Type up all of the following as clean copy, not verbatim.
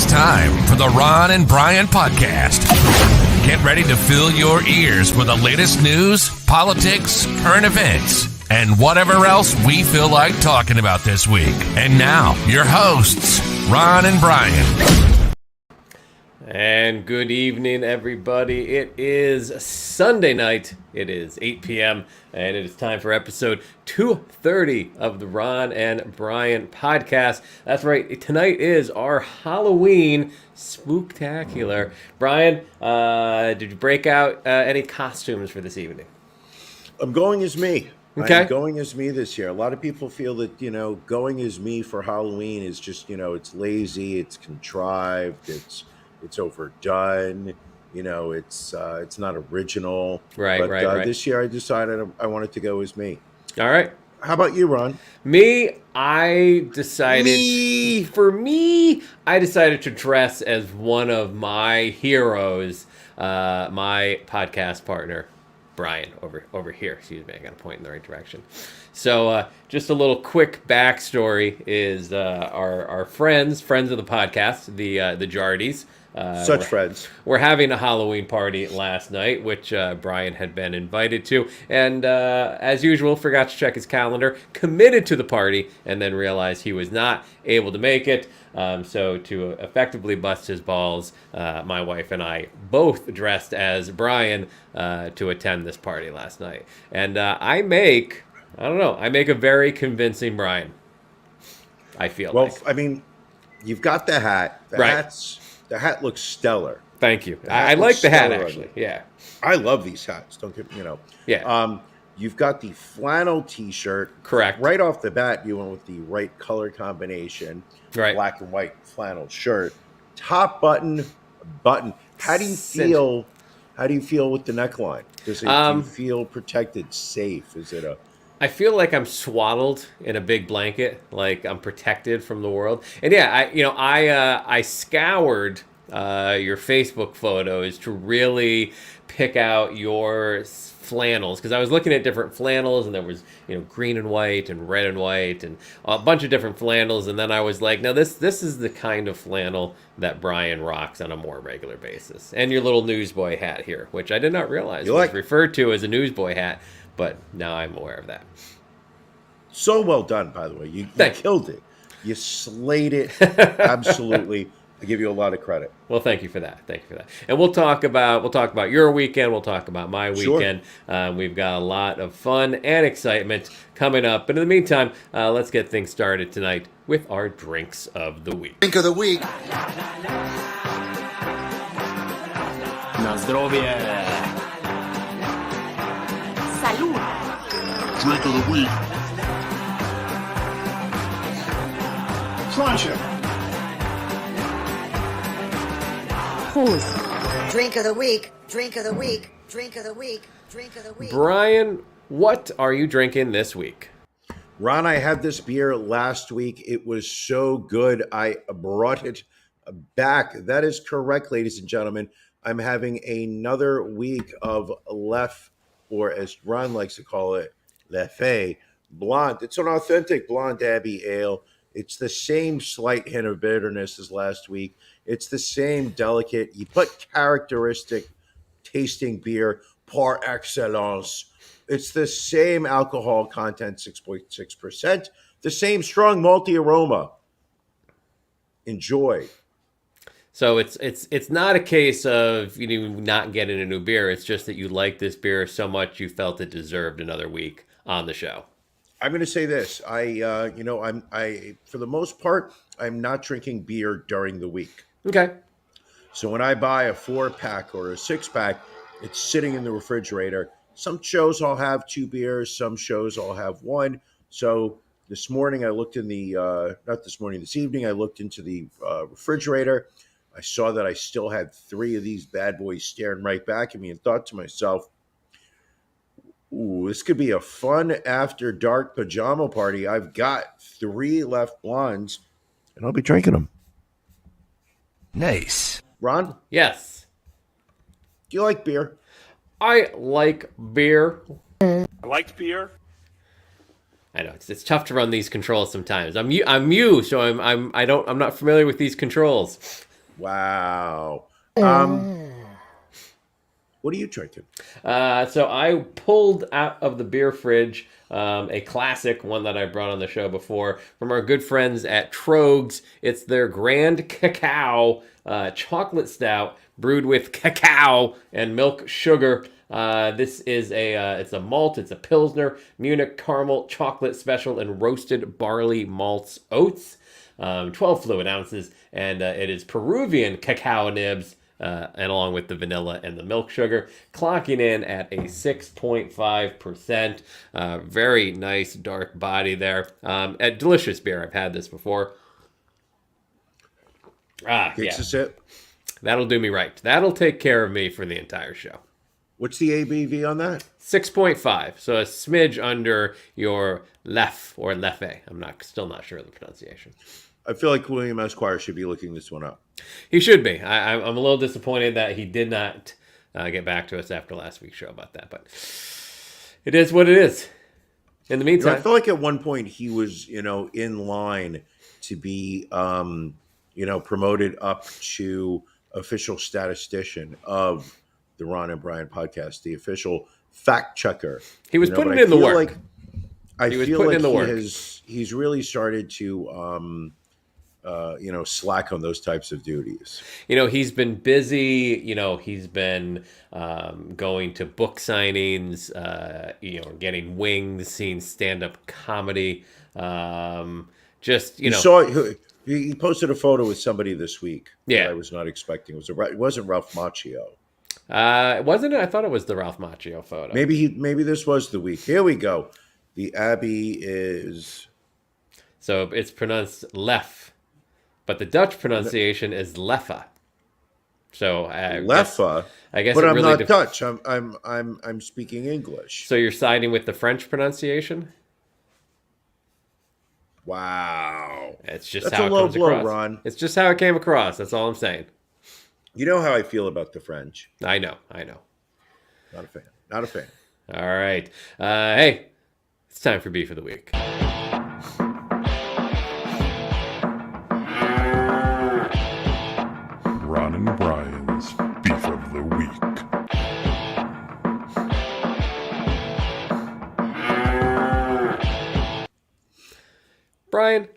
time for the Ron and Brian Podcast. Get ready to fill your ears with the latest news, politics, current events, and whatever else we feel like talking about this week. And now, your hosts, Ron and Brian. And good evening, everybody. It is Sunday night. It is 8 p.m. and it is time for episode 230 of the Ron and Brian Podcast. That's right. Tonight is our Halloween Spooktacular. Brian, did you break out any costumes for this evening? I'm going as me. Okay. I'm going as me this year. A lot of people feel that, going as me for Halloween is just, it's lazy, it's contrived, it's overdone, it's not original. Right. This year I decided I wanted to go as me. All right. How about you, Ron? I decided to dress as one of my heroes, my podcast partner, Brian, over here. Excuse me, I got to point in the right direction. So just a little quick backstory is our friends of the podcast, the Jartys. Such friends. We're having a Halloween party last night, which Brian had been invited to. And as usual, forgot to check his calendar, committed to the party, and then realized he was not able to make it. So to effectively bust his balls, my wife and I both dressed as Brian to attend this party last night. And I make a very convincing Brian, I feel like. Well, I mean, you've got the hat. The hat looks stellar. Thank you. I like the hat, actually. Yeah. I love these hats. Don't get Yeah. You've got the flannel T-shirt. Correct. Right off the bat, you went with the right color combination. Right. Black and white flannel shirt. Top button. How do you feel? How do you feel with the neckline? Do you feel protected, safe? Is it a? I feel like I'm swaddled in a big blanket, like I'm protected from the world. And yeah, I scoured your Facebook photos to really pick out your flannels, because I was looking at different flannels, and there was green and white and red and white and a bunch of different flannels, and then I was like, now this is the kind of flannel that Brian rocks on a more regular basis. And your little newsboy hat here, which I did not realize was referred to as a newsboy hat. But now I'm aware of that. So well done, by the way. You killed it. You slayed it. Absolutely. I give you a lot of credit. Well, thank you for that. And we'll talk about your weekend. We'll talk about my weekend. Sure. We've got a lot of fun and excitement coming up. But in the meantime, let's get things started tonight with our drinks of the week. Drink of the week. Na zdrowie. Drink of the week. Cruncher. Drink of the week. Drink of the week. Drink of the week. Drink of the week. Brian, what are you drinking this week? Ron, I had this beer last week. It was so good. I brought it back. That is correct, ladies and gentlemen. I'm having another week of Lef, or as Ron likes to call it, Leffe Blonde. It's an authentic blonde Abbey ale. It's the same slight hint of bitterness as last week. It's the same delicate but characteristic tasting beer par excellence. It's the same alcohol content, 6.6%. The same strong malty aroma. Enjoy. So it's not a case of not getting a new beer. It's just that you like this beer so much you felt it deserved another week on the show. I'm going to say this. I for the most part, I'm not drinking beer during the week. Okay. So when I buy a 4-pack or a 6-pack, it's sitting in the refrigerator. Some shows I'll have 2 beers. Some shows I'll have 1. So this morning I looked in this evening, I looked into the refrigerator. I saw that I still had 3 of these bad boys staring right back at me and thought to myself, ooh, this could be a fun after dark pajama party. I've got 3 left blondes, and I'll be drinking them. Nice. Ron? Yes. Do you like beer? I like beer. I liked beer. I know it's tough to run these controls sometimes. I'm new, so I'm not familiar with these controls. Wow. What are you drinking? So I pulled out of the beer fridge a classic, one that I brought on the show before, from our good friends at Trogs. It's their Grand Cacao chocolate stout brewed with cacao and milk sugar. This is it's a malt, it's a Pilsner, Munich caramel chocolate special, and roasted barley malts oats. 12 fluid ounces, and it is Peruvian cacao nibs, and along with the vanilla and the milk sugar, clocking in at a 6.5%. Very nice dark body there. A delicious beer. I've had this before. Takes a sip. That'll do me right. That'll take care of me for the entire show. What's the ABV on that? 6.5, so a smidge under your Lef or Lefe. I'm still not sure of the pronunciation. I feel like William Esquire should be looking this one up. He should be. I'm a little disappointed that he did not get back to us after last week's show about that, but it is what it is. In the meantime, I feel like at one point he was, in line to be, promoted up to official statistician of the Ron and Brian podcast, the official fact checker. He was putting in the work. I feel like he's really started to, slack on those types of duties. He's been busy. He's been going to book signings, getting wings, seeing stand-up comedy. He posted a photo with somebody this week. Yeah, that I was not expecting. It wasn't Ralph Macchio. Wasn't it? I thought it was the Ralph Macchio photo. Maybe this was the week. Here we go. The Abbey is... So it's pronounced Lef, but the Dutch pronunciation is Leffa. So Leffa. I guess, but I'm really not Dutch. I'm speaking English. So you're siding with the French pronunciation? Wow. It's just That's how a it low comes blow, across. Ron. It's just how it came across. That's all I'm saying. You know how I feel about the French. I know. Not a fan. All right. Hey, it's time for Beef of the Week. Ron and Brian's Beef of the Week. Brian,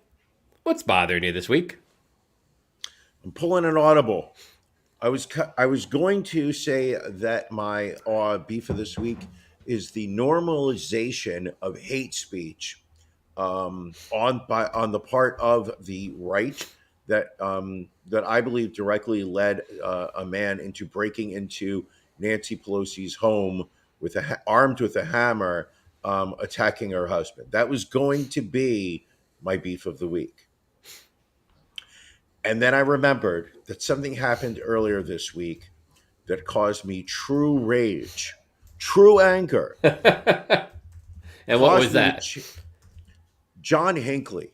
what's bothering you this week? I'm pulling an audible. I was going to say that my beef of this week is the normalization of hate speech on the part of the right that I believe directly led a man into breaking into Nancy Pelosi's home armed with a hammer, attacking her husband. That was going to be my beef of the week. And then I remembered that something happened earlier this week that caused me true rage, true anger. And what was that? John Hinckley.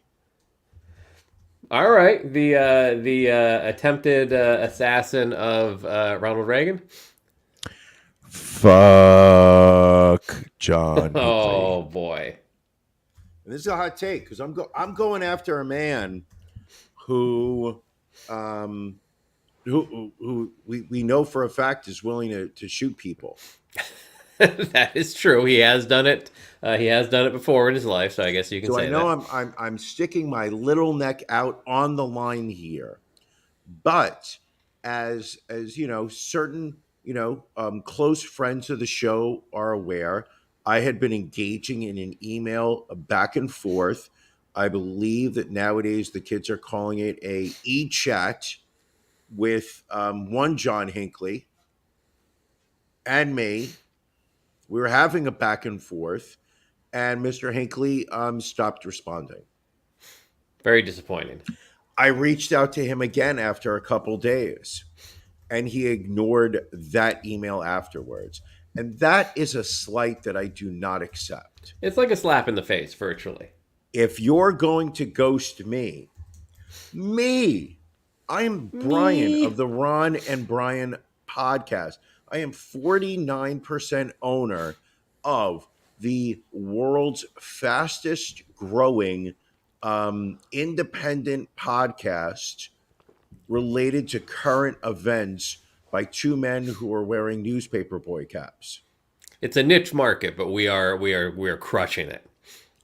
All right, the attempted assassin of Ronald Reagan. Fuck John Hinckley. Oh boy! And this is a hot take because I'm going after a man who we know for a fact is willing to shoot people. That is true. He has done it. He has done it before in his life, so I guess you can say that. I know I'm sticking my little neck out on the line here, but as certain close friends of the show are aware, I had been engaging in an email back and forth. I believe that nowadays the kids are calling it a e-chat with one John Hinckley and me. We were having a back and forth, and Mr. Hinckley stopped responding. Very disappointing. I reached out to him again after a couple days, and he ignored that email afterwards. And that is a slight that I do not accept. It's like a slap in the face, virtually. If you're going to ghost me, I am Brian of the Ron and Brian podcast. I am 49% owner of the world's fastest growing independent podcast related to current events by two men who are wearing newspaper boy caps. It's a niche market, but we are crushing it.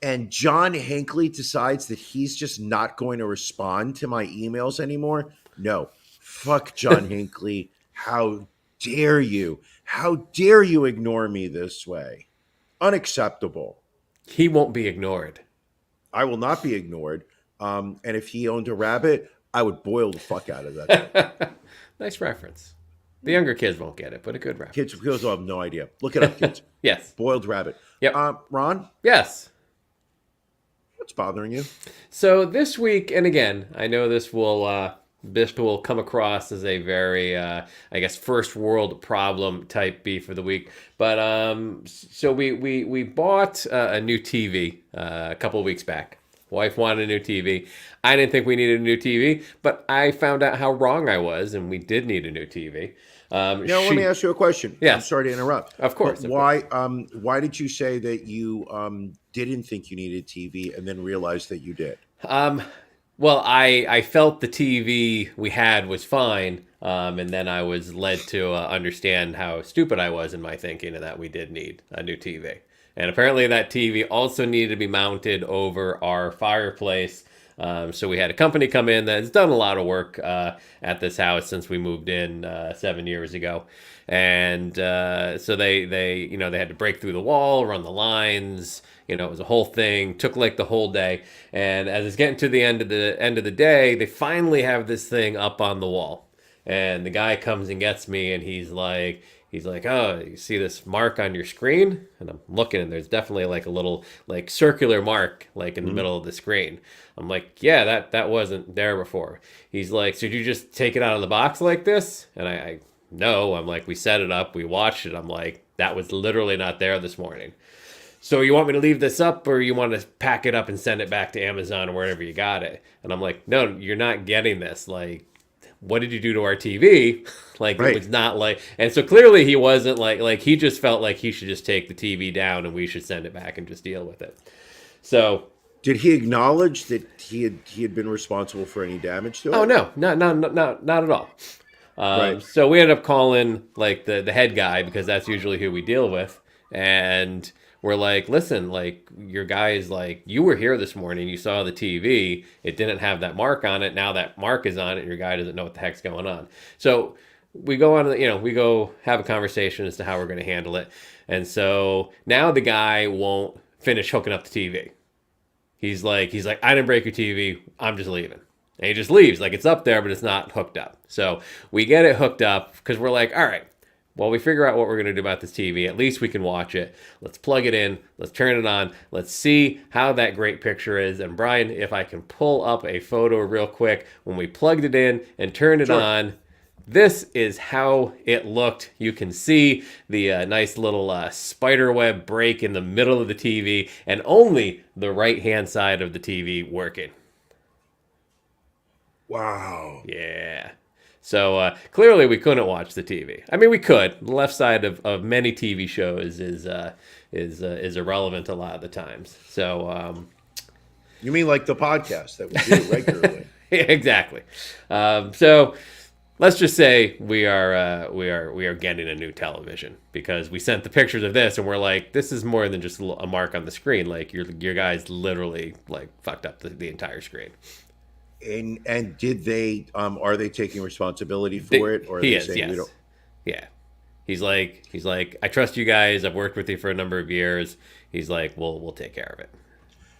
And John Hinckley decides that he's just not going to respond to my emails anymore. No, fuck John Hinckley. How dare you? How dare you ignore me this way? Unacceptable. He won't be ignored. I will not be ignored. And if he owned a rabbit, I would boil the fuck out of that. Nice reference. The younger kids won't get it, but a good reference. Kids will have no idea. Look it up, kids. Yes. Boiled rabbit. Yep. Ron, Yes. what's bothering you? So this week, and again, I know this will come across as a very, I guess, first world problem type beef of the week. But so we bought a new TV a couple of weeks back. Wife wanted a new TV. I didn't think we needed a new TV, but I found out how wrong I was, and we did need a new TV. Now, let me ask you a question. Yes. I'm sorry to interrupt. Of course. But why did you say that you didn't think you needed TV and then realized that you did? Well, I felt the TV we had was fine, and then I was led to understand how stupid I was in my thinking and that we did need a new TV. And apparently that TV also needed to be mounted over our fireplace. So we had a company come in that's done a lot of work at this house since we moved in 7 years ago. And so they had to break through the wall, run the lines. It was a whole thing. Took like the whole day. And as it's getting to the end of the day, they finally have this thing up on the wall. And the guy comes and gets me, and he's like, oh, you see this mark on your screen? And I'm looking, and there's definitely like a little like circular mark like in the middle of the screen. I'm like, yeah, that wasn't there before. He's like, so did you just take it out of the box like this? And I no, I'm like, we set it up, we watched it. I'm like, that was literally not there this morning. So you want me to leave this up, or you want to pack it up and send it back to Amazon or wherever you got it? And I'm like, no, you're not getting this. Like, what did you do to our TV? Like, right. It was not like, and so clearly he wasn't like he just felt like he should just take the TV down and we should send it back and just deal with it. So did he acknowledge that he had been responsible for any damage to it? Oh no, not at all. Right. So we ended up calling like the head guy, because that's usually who we deal with, and we're like, listen, like your guy is like, you were here this morning, you saw the TV, it didn't have that mark on it, now that mark is on it, and your guy doesn't know what the heck's going on. So we go on, we go have a conversation as to how we're going to handle it. And so now the guy won't finish hooking up the TV. He's like, I didn't break your TV, I'm just leaving. And he just leaves, like it's up there, but it's not hooked up. So we get it hooked up because we're like, all right, while we figure out what we're going to do about this TV, at least we can watch it. Let's plug it in. Let's turn it on. Let's see how that great picture is. And Brian, if I can pull up a photo real quick, when we plugged it in and turned it on, this is how it looked. You can see the nice little spider web break in the middle of the TV, and only the right-hand side of the TV working. Wow. Yeah. So clearly we couldn't watch the TV. I mean, we could. The left side of many TV shows is irrelevant a lot of the times. So you mean like the podcast that we do regularly? Exactly. So let's just say we are getting a new television, because we sent the pictures of this and we're like, this is more than just a mark on the screen. Like your guys literally like fucked up the entire screen. And did they are they taking responsibility for it, or are they saying yes. we don't? Yeah. He's like, I trust you guys. I've worked with you for a number of years. He's like, we'll take care of it.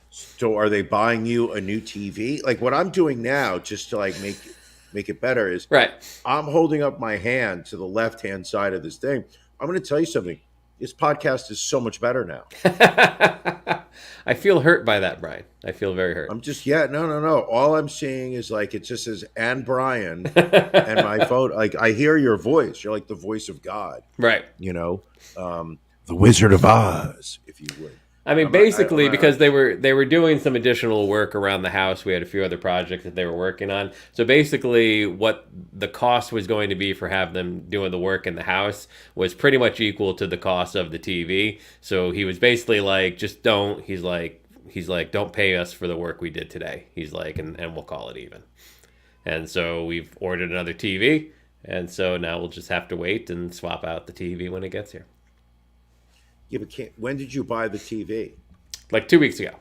So are they buying you a new TV? Like what I'm doing now, just to like make it better, is right. I'm holding up my hand to the left-hand side of this thing. I'm going to tell you something. This podcast is so much better now. I feel hurt by that, Brian. I feel very hurt. I'm just, no. All I'm seeing is like, it just says, and Brian, and my phone. Like, I hear your voice. You're like the voice of God. Right. The Wizard of Oz, if you would. I mean, basically, because they were doing some additional work around the house. We had a few other projects that they were working on. So basically, what the cost was going to be for having them doing the work in the house was pretty much equal to the cost of the TV. So he was basically like, just don't. He's like, don't pay us for the work we did today. He's like, and we'll call it even. And so we've ordered another TV. And so now we'll just have to wait and swap out the TV when it gets here. Yeah, but when did you buy the TV? Like 2 weeks ago.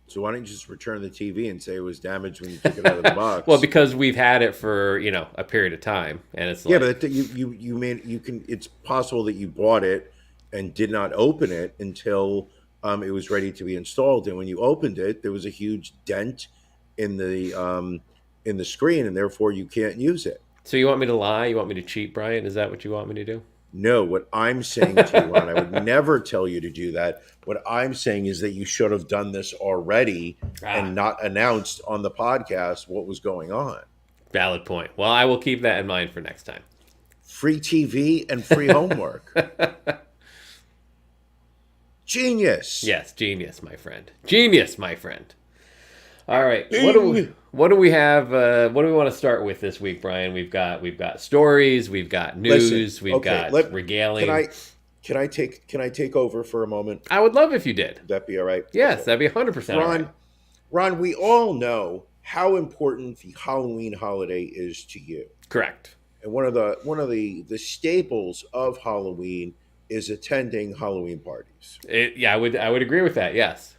So why don't you just return the TV and say it was damaged when you took it out of the box? Well, because we've had it for, a period of time. And it's yeah, like... but you can. It's possible that you bought it and did not open it until it was ready to be installed. And when you opened it, there was a huge dent in the screen, and therefore you can't use it. So you want me to lie? You want me to cheat, Brian? Is that what you want me to do? No, what I'm saying to you, Ron, I would never tell you to do that. What I'm saying is that you should have done this already and not announced on the podcast what was going on. Valid point. Well, I will keep that in mind for next time. Free TV and free homework. Genius. Yes, genius, my friend. Genius, my friend. All right. What do we have? What do we want to start with this week, Brian? We've got stories, we've got news, we've got regaling. Can I take over for a moment? I would love if you did. Would that be all right? Yes, that'd be 100% all right. Ron, we all know how important the Halloween holiday is to you. Correct. And one of the staples of Halloween is attending Halloween parties. I would agree with that. Yes.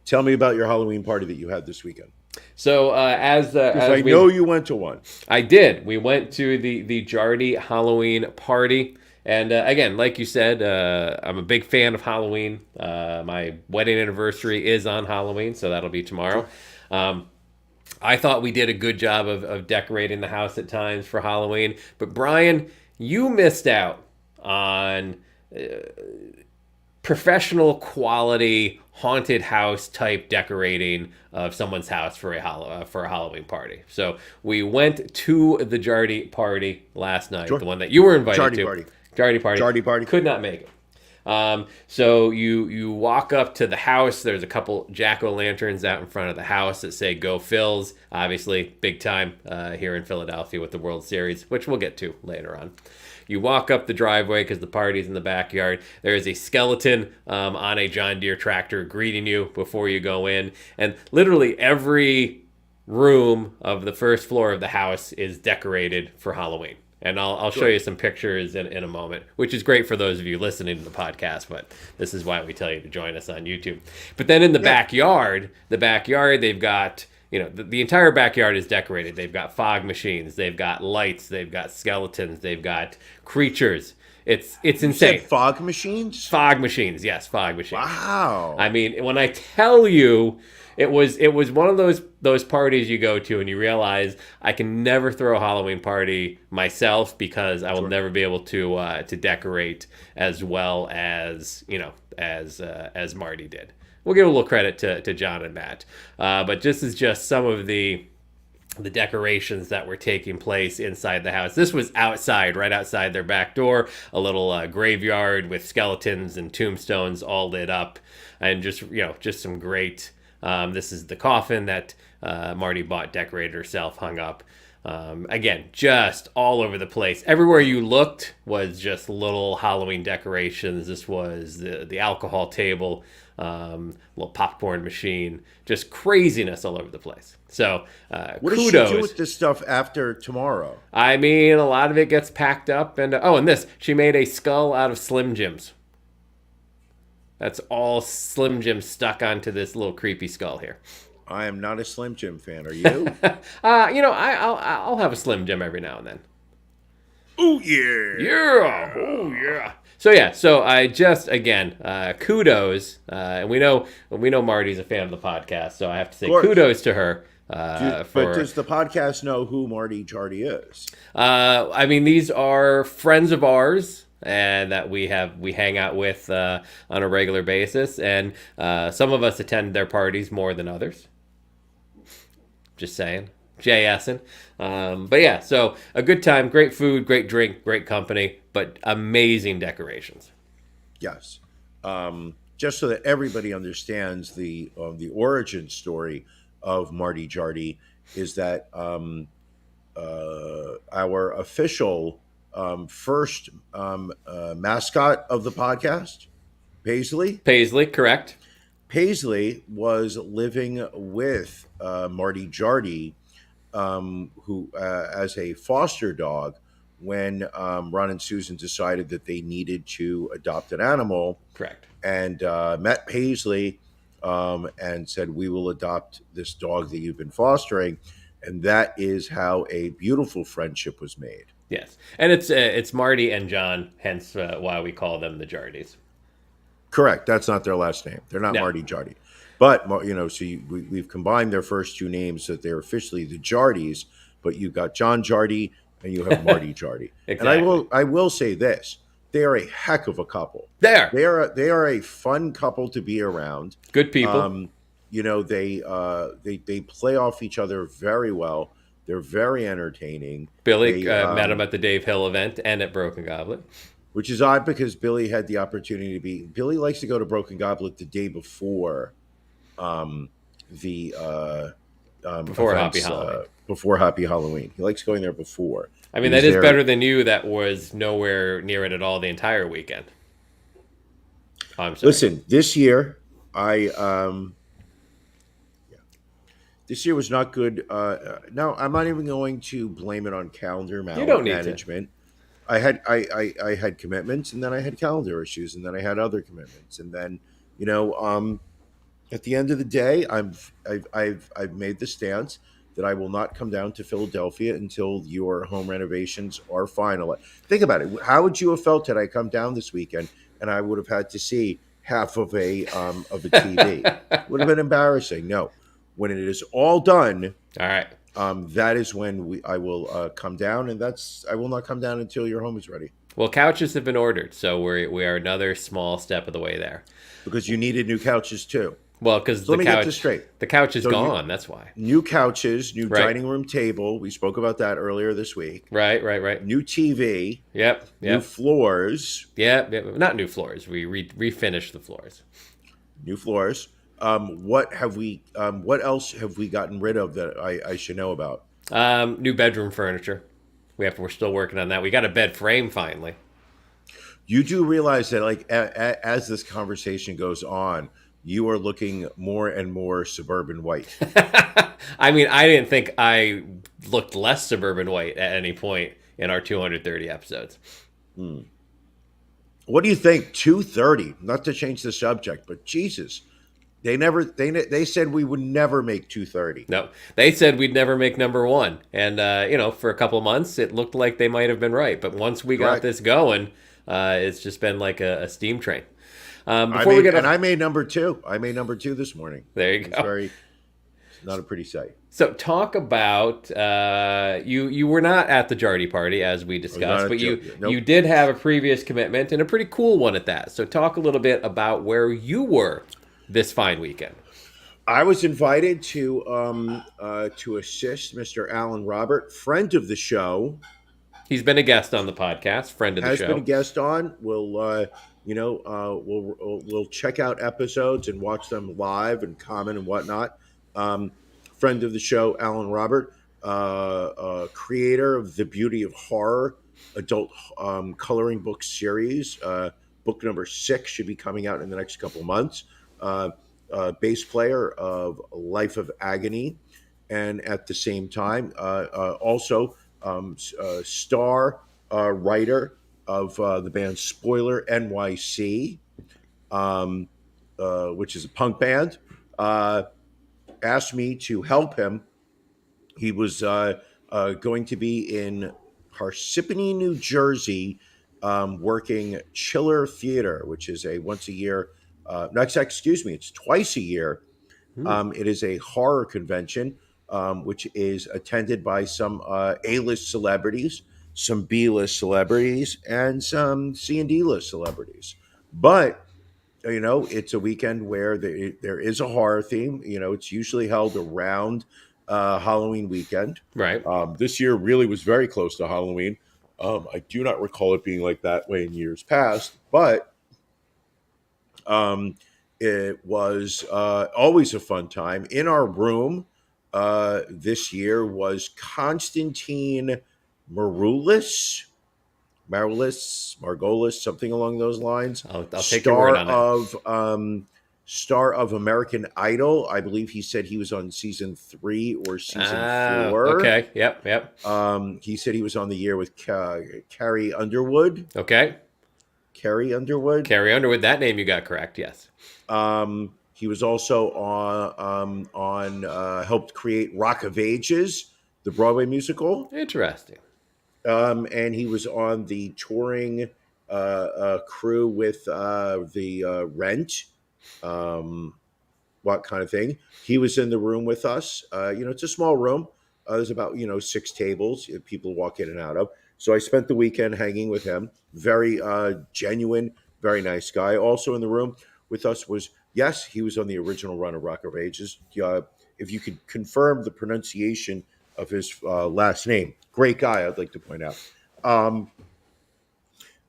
Tell me about your Halloween party that you had this weekend. So as I know you went to one. I did. We went to the Jarty Halloween party. And again, like you said, I'm a big fan of Halloween. My wedding anniversary is on Halloween, so that'll be tomorrow. I thought we did a good job of decorating the house at times for Halloween. But Brian, you missed out on professional quality haunted house type decorating of someone's house for a Halloween party. So we went to the Jarty Party last night, the one that you were invited to. Jarty Party. Could not make it. So you walk up to the house. There's a couple jack-o'-lanterns out in front of the house that say "Go Phils." Obviously, big time here in Philadelphia with the World Series, which we'll get to later on. You walk up the driveway because the party's in the backyard. There is a skeleton on a John Deere tractor greeting you before you go in. And literally every room of the first floor of the house is decorated for Halloween. And I'll show you some pictures in a moment, which is great for those of you listening to the podcast, but this is why we tell you to join us on YouTube. But then in the backyard, they've got... the entire backyard is decorated. They've got fog machines. They've got lights. They've got skeletons. They've got creatures. It's insane. You said fog machines? Fog machines. Yes, fog machines. Wow. I mean, when I tell you, it was one of those parties you go to and you realize I can never throw a Halloween party myself because I will never be able to decorate as well as as Marty did. We'll give a little credit to John and Matt. But this is just some of the decorations that were taking place inside the house. This was outside, right outside their back door, a graveyard with skeletons and tombstones all lit up. And just some great, this is the coffin that Marty bought, decorated herself, hung up. Again, just all over the place. Everywhere you looked was just little Halloween decorations. This was the alcohol table, little popcorn machine, just craziness all over the place. So what kudos. does she do with this stuff after tomorrow? I mean, a lot of it gets packed up. And and this, she made a skull out of Slim Jims. That's all Slim Jim stuck onto this little creepy skull here. I am not a Slim Jim fan. Are you? I'll have a Slim Jim every now and then. Oh yeah. Yeah. Oh yeah. So I just kudos, and we know Marty's a fan of the podcast, so I have to say kudos to her. But does the podcast know who Marty Jarty is? I mean, these are friends of ours. And that we hang out with on a regular basis, and some of us attend their parties more than others. Just saying, JSing. But yeah, so a good time, great food, great drink, great company, but amazing decorations. Yes, just so that everybody understands the origin story of Marty Jarty is that our official first mascot of the podcast, Paisley, correct. Paisley was living with Marty Jarty who as a foster dog when Ron and Susan decided that they needed to adopt an animal, Correct. and met Paisley and said, "We will adopt this dog that you've been fostering," and that is how a beautiful friendship was made. Yes, and it's Marty and John, hence why we call them the Jardys. Correct. That's not their last name. They're not No. Marty Jarty. But, so we've combined their first two names so that they're officially the Jardys, but you've got John Jarty and you have Marty Jarty. Exactly. And I will say this. They are a heck of a couple. There, They are a fun couple to be around. good people. They play off each other very well. They're very entertaining. Billy They, met him at the Dave Hill event and at Broken Goblet. which is odd because Billy had the opportunity to be. Billy likes to go to Broken Goblet the day before the Before events, Happy Halloween. Before Happy Halloween. He likes going there before. I mean, He's that is there- better than you. That was nowhere near it at all the entire weekend. I'm sorry. Listen, this year this year was not good. No, I'm not even going to blame it on calendar You don't need to. management. I had commitments, and then I had calendar issues, and then I had other commitments, and then at the end of the day, I've made the stance that I will not come down to Philadelphia until your home renovations are finalized. Think about it. How would you have felt had I come down this weekend and I would have had to see half of a TV? Would have been embarrassing. No, when it is all done, All right. that is when I will come down, and I will not come down until your home is ready. Well, couches have been ordered, so we are another small step of the way there. Because you needed new couches too. Well, because So let me get this straight. the couch is So you- gone. That's why. New couches, new Right. dining room table. We spoke about that earlier this week. Right. New TV, Yep. new floors, Yep. Not new floors. We refinished the floors. new floors. What else have we gotten rid of that I should know about? New bedroom furniture. We're still working on that. We got a bed frame finally. You do realize that, like, as this conversation goes on, you are looking more and more suburban white. I mean, I didn't think I looked less suburban white at any point in our 230 episodes. What do you think? 230. Not to change the subject, but Jesus, they said we would never make 230. No, they said we'd never make number one. And, for a couple months, it looked like they might have been right. But once we got Correct. this going, it's just been like a steam train. I made number two. I made number two this morning. There you It's go. it's not a pretty sight. So talk about you were not at the Jarty Party as we not discussed, at but Nope. you did have a previous commitment and a pretty cool one at that. So talk a little bit about where you were this fine weekend. I was invited to assist Mr. Alan Robert, friend of the show, He's been a guest on the podcast, friend of the has show. been a guest on. We'll check out episodes and watch them live and comment and whatnot. Friend of the show, Alan Robert, creator of the Beauty of Horror adult coloring book series. Book number 6 should be coming out in the next couple months. Bass player of Life of Agony, and at the same time, also star writer of the band Spoiler NYC, which is a punk band. Asked me to help him. He was going to be in Parsippany, New Jersey, working Chiller Theater, which is a once a year. It's twice a year. It is a horror convention, which is attended by some A-list celebrities, some B-list celebrities, and some C and D-list celebrities. But it's a weekend where there is a horror theme. It's usually held around Halloween weekend. Right. This year really was very close to Halloween. I do not recall it being like that way in years past, but it was always a fun time. In our room this year was Constantine Margulis, something along those lines. I'll take your word on it. star of American Idol. I believe he said he was on season 3 or season 4. Okay. Yep. He said he was on the year with Carrie Underwood. Okay. Carrie Underwood. Carrie Underwood. That name you got correct. Yes. He was also on helped create Rock of Ages, the Broadway musical. Interesting. And he was on the touring crew with the Rent. What kind of thing? He was in the room with us. It's a small room. There's about 6 tables people walk in and out of. So I spent the weekend hanging with him. Very genuine, very nice guy. Also in the room with us was, yes, he was on the original run of Rock of Ages. If you could confirm the pronunciation of his last name, great guy, I'd like to point out.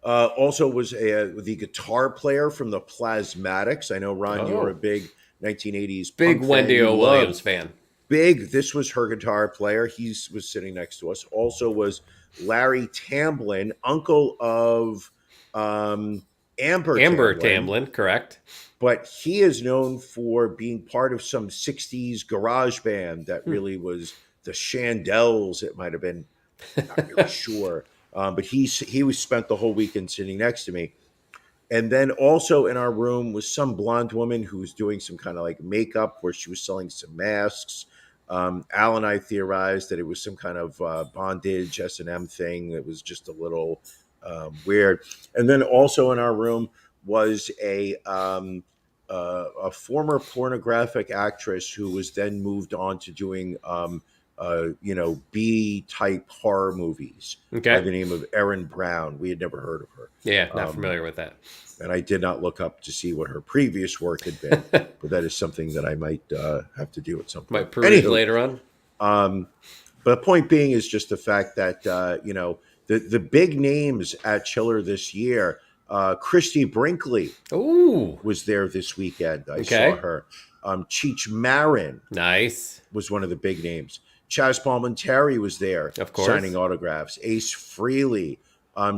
Also was the guitar player from the Plasmatics. I know, Ron, you were a big 1980s big punk Wendy fan. O. Williams fan. Big. This was her guitar player. He was sitting next to us. Also was Larry Tamblyn, uncle of Amber Tamblyn, correct. But he is known for being part of some 60s garage band that really was the Chandels. It might have been, not really sure. But he was spent the whole weekend sitting next to me. And then also in our room was some blonde woman who was doing some kind of like makeup where she was selling some masks. Al and I theorized that it was some kind of bondage S&M thing that was just a little weird. And then also in our room was a former pornographic actress who was then moved on to doing B-type horror movies by the name of Erin Brown. We had never heard of her. Yeah, not familiar with that. And I did not look up to see what her previous work had been, but that is something that I might have to do at some point. Might peruse later on. But the point being is just the fact that, the big names at Chiller this year, Christy Brinkley was there this weekend. I saw her. Cheech Marin was one of the big names. Chaz Palminteri was there, of course, signing autographs. Ace Frehley,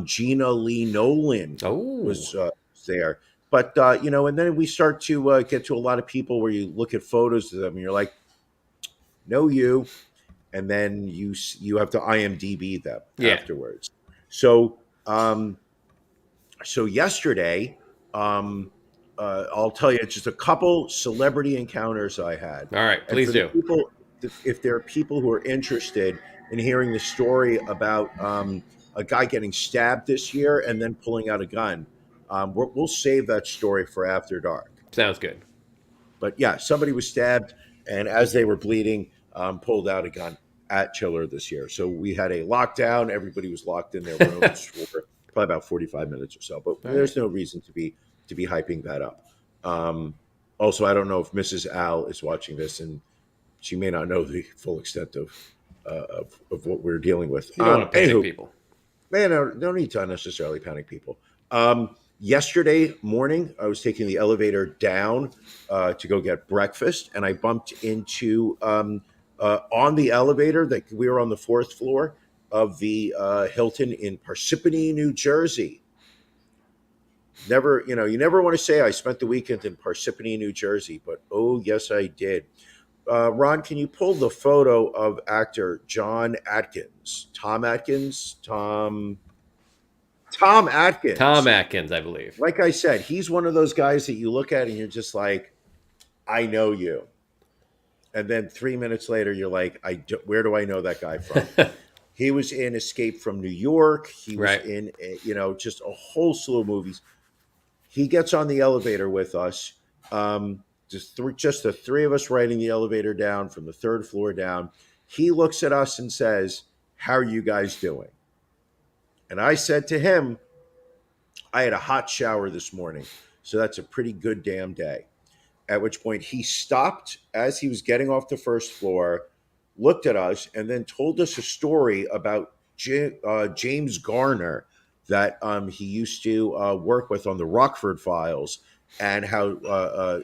Gina Lee Nolan was there. But and then we start to get to a lot of people where you look at photos of them and you're like, know you, and then you have to IMDb them afterwards. So yesterday, I'll tell you just a couple celebrity encounters I had. All right, please do. If there are people who are interested in hearing the story about a guy getting stabbed this year and then pulling out a gun, we'll save that story for after dark. Sounds good. But yeah, somebody was stabbed, and as they were bleeding, pulled out a gun at Chiller this year. So we had a lockdown. Everybody was locked in their rooms for probably about 45 minutes or so. But there's no reason to be hyping that up. Also, I don't know if Mrs. Al is watching this, and she may not know the full extent of what we're dealing with. You don't want to panic people. Man, no need to unnecessarily panic people. Yesterday morning, I was taking the elevator down to go get breakfast, and I bumped into on the elevator that we were on the 4th floor of the Hilton in Parsippany, New Jersey. You never want to say I spent the weekend in Parsippany, New Jersey, but oh yes, I did. Ron, can you pull the photo of actor John Atkins? Tom Atkins, I believe. Like I said, he's one of those guys that you look at and you're just like, I know you. And then 3 minutes later, you're like, where do I know that guy from? He was in Escape from New York. He was in, just a whole slew of movies. He gets on the elevator with us. Just the 3 of us riding the elevator down from the 3rd floor down. He looks at us and says, how are you guys doing? And I said to him, I had a hot shower this morning, so that's a pretty good damn day. At which point he stopped as he was getting off the 1st floor, looked at us, and then told us a story about James Garner that he used to work with on the Rockford Files, and how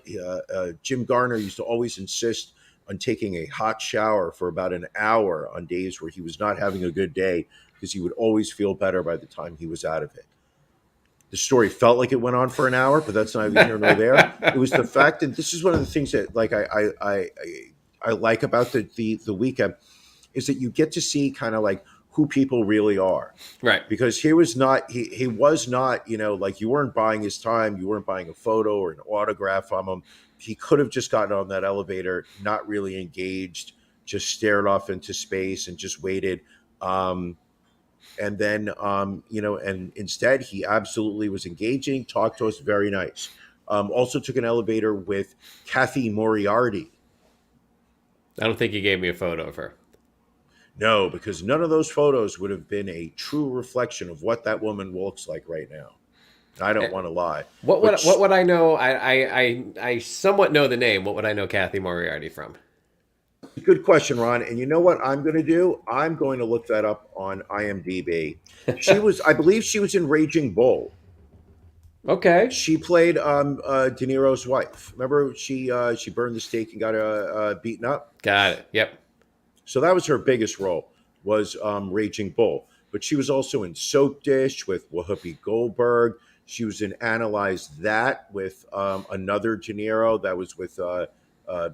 Jim Garner used to always insist on taking a hot shower for about an hour on days where he was not having a good day, because he would always feel better by the time he was out of it. The story felt like it went on for an hour, but that's neither here nor there. It was the fact that this is one of the things that like I like about the weekend is that you get to see kind of like who people really are. Right. Because he was not, you know, like you weren't buying his time, you weren't buying a photo or an autograph from him. He could have just gotten on that elevator, not really engaged, just stared off into space and just waited. And then, you know, and instead he absolutely was engaging, talked to us, very nice. Also took an elevator with Kathy Moriarty. I don't think he gave me a photo of her. No, because none of those photos would have been a true reflection of what that woman looks like right now. I don't want to lie. What would I know? I somewhat know the name. What would I know Kathy Moriarty from? Good question, Ron. And you know what I'm going to do? I'm going to look that up on IMDb. I believe she was in Raging Bull. Okay. She played De Niro's wife. Remember, she burned the steak and got beaten up. Got it. Yep. So that was her biggest role, was Raging Bull. But she was also in Soap Dish with Whoopi Goldberg. She was in Analyze That with another De Niro that was with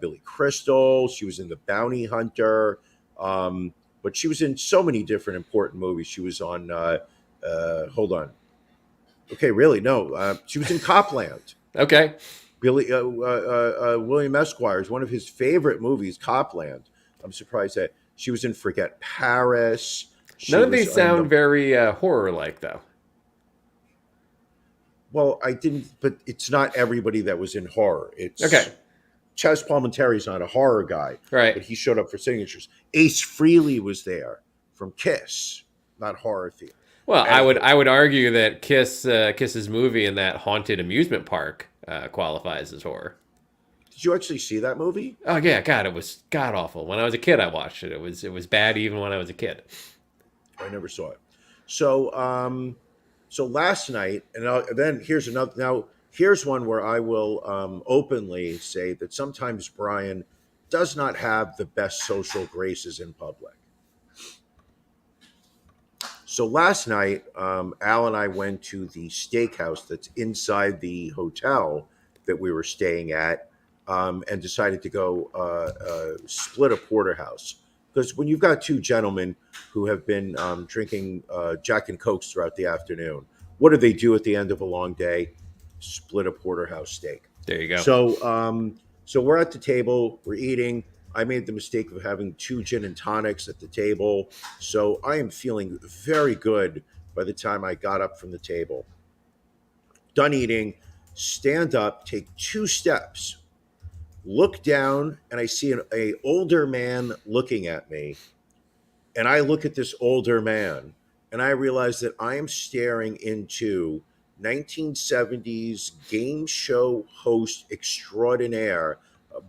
Billy Crystal. She was in The Bounty Hunter. But she was in so many different important movies. She was on, hold on. Okay, really? No. She was in Copland. Okay. William Esquire's one of his favorite movies, Copland. I'm surprised that she was in Forget Paris. None of these sound very horror-like, though. Well, I didn't, but it's not everybody that was in horror. It's okay. Chaz Palminteri's not a horror guy, right? But he showed up for signatures. Ace Frehley was there from Kiss, not horror theater. Well, I would argue that Kiss's movie in that haunted amusement park qualifies as horror. Did you actually see that movie? Oh yeah, God, it was god awful. When I was a kid, I watched it. It was bad even when I was a kid. I never saw it. So so last night, and then here's another. Now here's one where I will openly say that sometimes Brian does not have the best social graces in public. So last night, Al and I went to the steakhouse that's inside the hotel that we were staying at, and decided to go split a porterhouse. Because when you've got two gentlemen who have been drinking Jack and Cokes throughout the afternoon, what do they do at the end of a long day? Split a porterhouse steak. There you go. So we're at the table, we're eating. I made the mistake of having 2 gin and tonics at the table. So I am feeling very good by the time I got up from the table. Done eating, stand up, take 2 steps, look down, and I see an older man looking at me. And I look at this older man, and I realize that I am staring into 1970s game show host extraordinaire,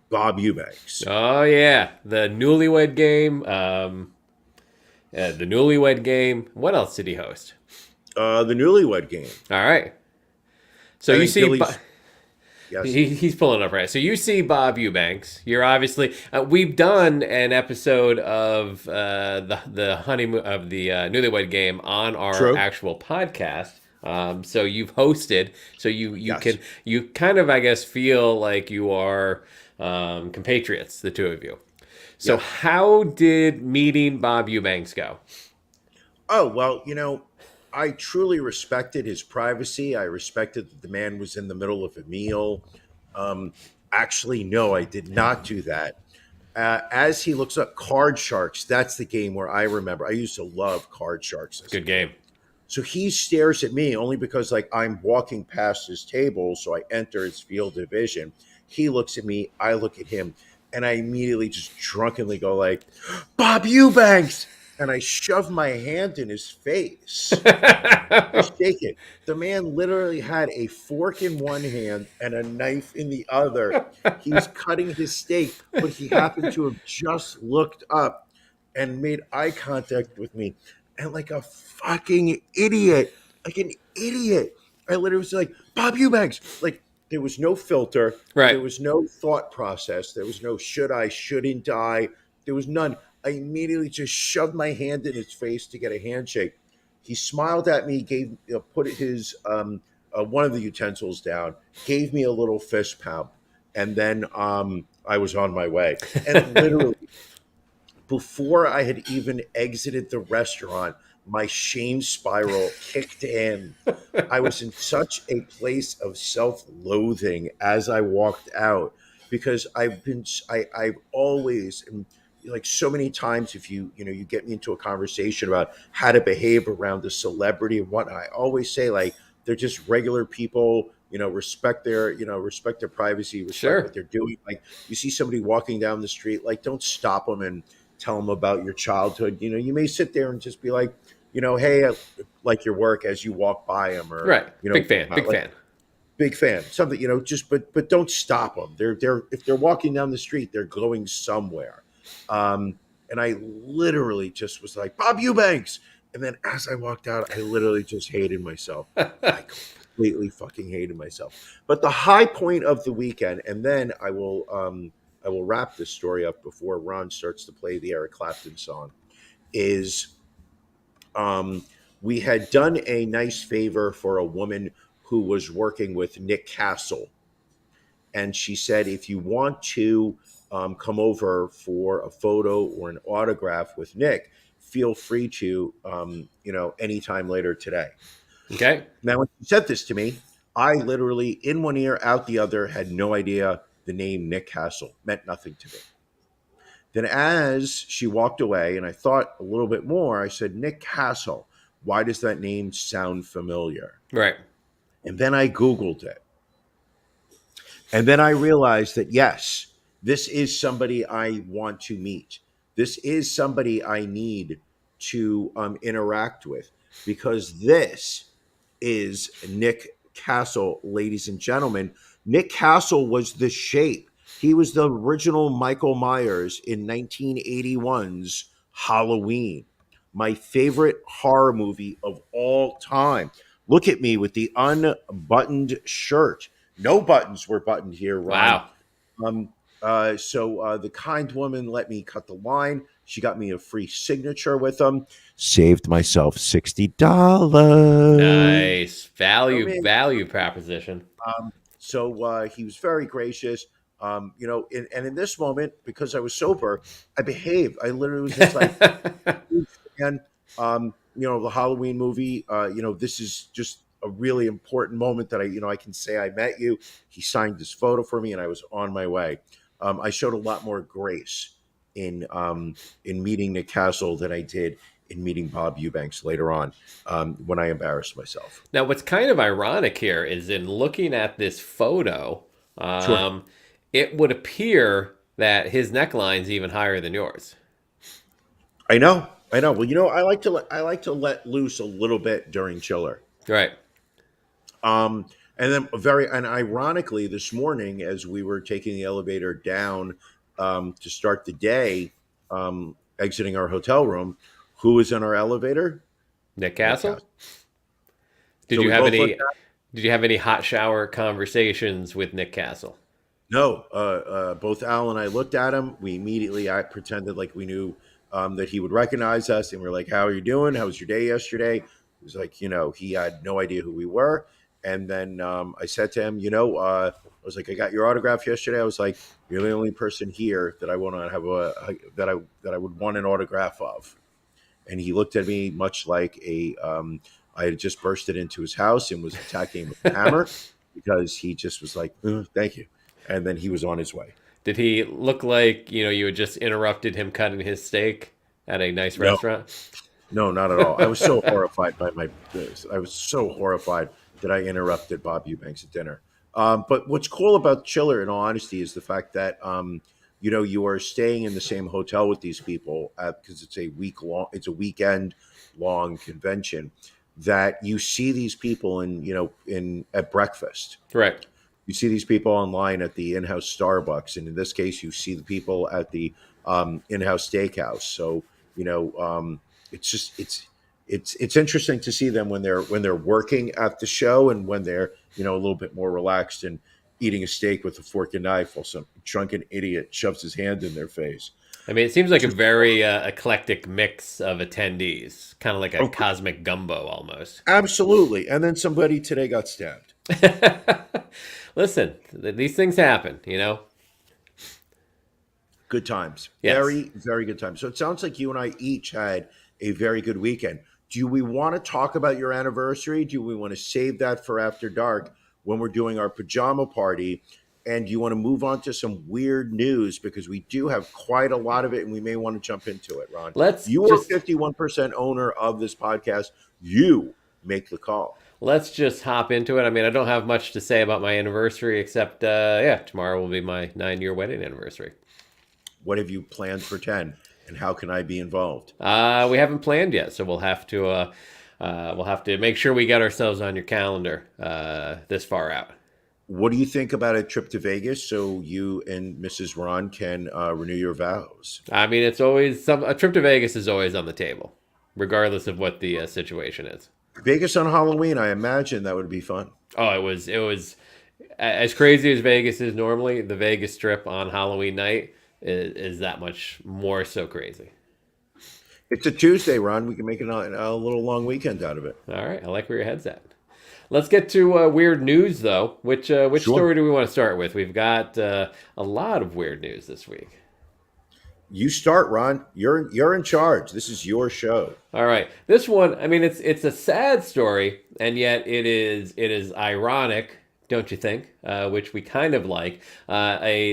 Bob Eubanks. Oh yeah, the Newlywed Game. The Newlywed Game. What else did he host? The Newlywed Game. All right. So you see, yes, he's pulling up right. So you see Bob Eubanks. You're obviously. We've done an episode of the honeymoon of the Newlywed Game on our actual podcast. So you've hosted. So you Yes. you kind of, I guess, feel like you are compatriots, the two of you. So Yes. how did meeting Bob Eubanks go? Oh, well, you know, I truly respected his privacy. I respected that the man was in the middle of a meal. Actually, no, I did not do that. As he looks up Card Sharks, that's the game where I remember. I used to love Card Sharks. Good game. So he stares at me only because like I'm walking past his table, so I enter his field of vision. He looks at me, I look at him, and I immediately just drunkenly go like, Bob Eubanks! And I shove my hand in his face. I shake it. The man literally had a fork in one hand and a knife in the other. He was cutting his steak, but he happened to have just looked up and made eye contact with me. And like a fucking idiot, like an idiot, I literally was like, Bob Eubanks. Like, there was no filter. Right. There was no thought process. There was no should I, shouldn't I. There was none. I immediately just shoved my hand in his face to get a handshake. He smiled at me, put his one of the utensils down, gave me a little fist pump, and then I was on my way. And literally, before I had even exited the restaurant, my shame spiral kicked in. I was in such a place of self-loathing as I walked out because I've always, and like so many times, if you get me into a conversation about how to behave around a celebrity and whatnot, I always say like they're just regular people. Respect their privacy, respect Sure. what they're doing. Like you see somebody walking down the street, like don't stop them and tell them about your childhood. You may sit there and just be like, hey, I like your work as you walk by them, or Right. Big fan. Big like, fan. big fan. Something, just but don't stop them. They're if they're walking down the street, they're going somewhere. And I literally just was like, Bob Eubanks. And then as I walked out, I literally just hated myself. I completely fucking hated myself. But the high point of the weekend, and then I will wrap this story up before Ron starts to play the Eric Clapton song, is we had done a nice favor for a woman who was working with Nick Castle. And she said, if you want to come over for a photo or an autograph with Nick, feel free to, anytime later today. Okay. Now, when she said this to me, I literally, in one ear, out the other, had no idea the name Nick Castle meant nothing to me. Then as she walked away and I thought a little bit more, I said, Nick Castle, why does that name sound familiar? Right. And then I Googled it. And then I realized that, yes, this is somebody I want to meet. This is somebody I need to interact with, because this is Nick Castle, ladies and gentlemen. Nick Castle was the Shape. He was the original Michael Myers in 1981's Halloween, my favorite horror movie of all time. Look at me with the unbuttoned shirt. No buttons were buttoned here, Ron. Wow. So the kind woman let me cut the line. She got me a free signature with them. Saved myself $60. Nice. I mean, Value proposition. So he was very gracious. And in this moment, because I was sober, I behaved. I literally was just like, and the Halloween movie. This is just a really important moment that I can say I met you. He signed this photo for me, and I was on my way. I showed a lot more grace in meeting Nick Castle than I did in meeting Bob Eubanks later on, when I embarrassed myself. Now, what's kind of ironic here is in looking at this photo, Sure. it would appear that his neckline's even higher than yours. I know. Well, I like to let loose a little bit during Chiller. Right. And then and ironically, this morning, as we were taking the elevator down to start the day, exiting our hotel room, who was in our elevator? Nick Castle? Did So you we have both any looked at- did you have any hot shower conversations with Nick Castle? No. Both Al and I looked at him. We immediately I pretended like we knew that he would recognize us, and we were like, "How are you doing? How was your day yesterday?" It was like, he had no idea who we were. And then I said to him, I was like, I got your autograph yesterday. I was like, you're the only person here that I want to have that I would want an autograph of. And he looked at me much like I had just bursted into his house and was attacking him with a hammer, because he just was like, thank you. And then he was on his way. Did he look like, you had just interrupted him cutting his steak at a nice restaurant? No, not at all. I was so horrified that I interrupted Bob Eubanks at dinner. But what's cool about Chiller, in all honesty, is the fact that you are staying in the same hotel with these people because it's a weekend long convention, that you see these people at breakfast. Right. You see these people online at the in-house Starbucks, and in this case, you see the people at the in-house steakhouse. So it's interesting to see them when they're working at the show, and when they're a little bit more relaxed and eating a steak with a fork and knife while some drunken idiot shoves his hand in their face. I mean, it seems like a very eclectic mix of attendees, kind of like a cosmic gumbo almost. Absolutely. And then somebody today got stabbed. Listen, these things happen, you know? Good times. Yes. Very, very good times. So it sounds like you and I each had a very good weekend. Do we want to talk about your anniversary? Do we want to save that for after dark when we're doing our pajama party? And do you want to move on to some weird news? Because we do have quite a lot of it and we may want to jump into it, Ron. You are 51% owner of this podcast. You make the call. Let's just hop into it. I mean, I don't have much to say about my anniversary except, tomorrow will be my 9-year wedding anniversary. What have you planned for 10? And how can I be involved? We haven't planned yet, so we'll have to make sure we get ourselves on your calendar this far out. What do you think about a trip to Vegas so you and Mrs. Ron can renew your vows? I mean, it's always a trip to Vegas is always on the table, regardless of what the situation is. Vegas on Halloween, I imagine that would be fun. Oh, it was as crazy as Vegas is normally. The Vegas Strip on Halloween night is that much more so crazy. It's a Tuesday, Ron. We can make it a little long weekend out of it. All right. I like where your head's at. Let's get to weird news, though. Which story do we want to start with? We've got a lot of weird news this week. You start, Ron. You're in charge. This is your show. All right. This one, I mean, it's a sad story, and yet it is ironic, don't you think? Which we kind of like.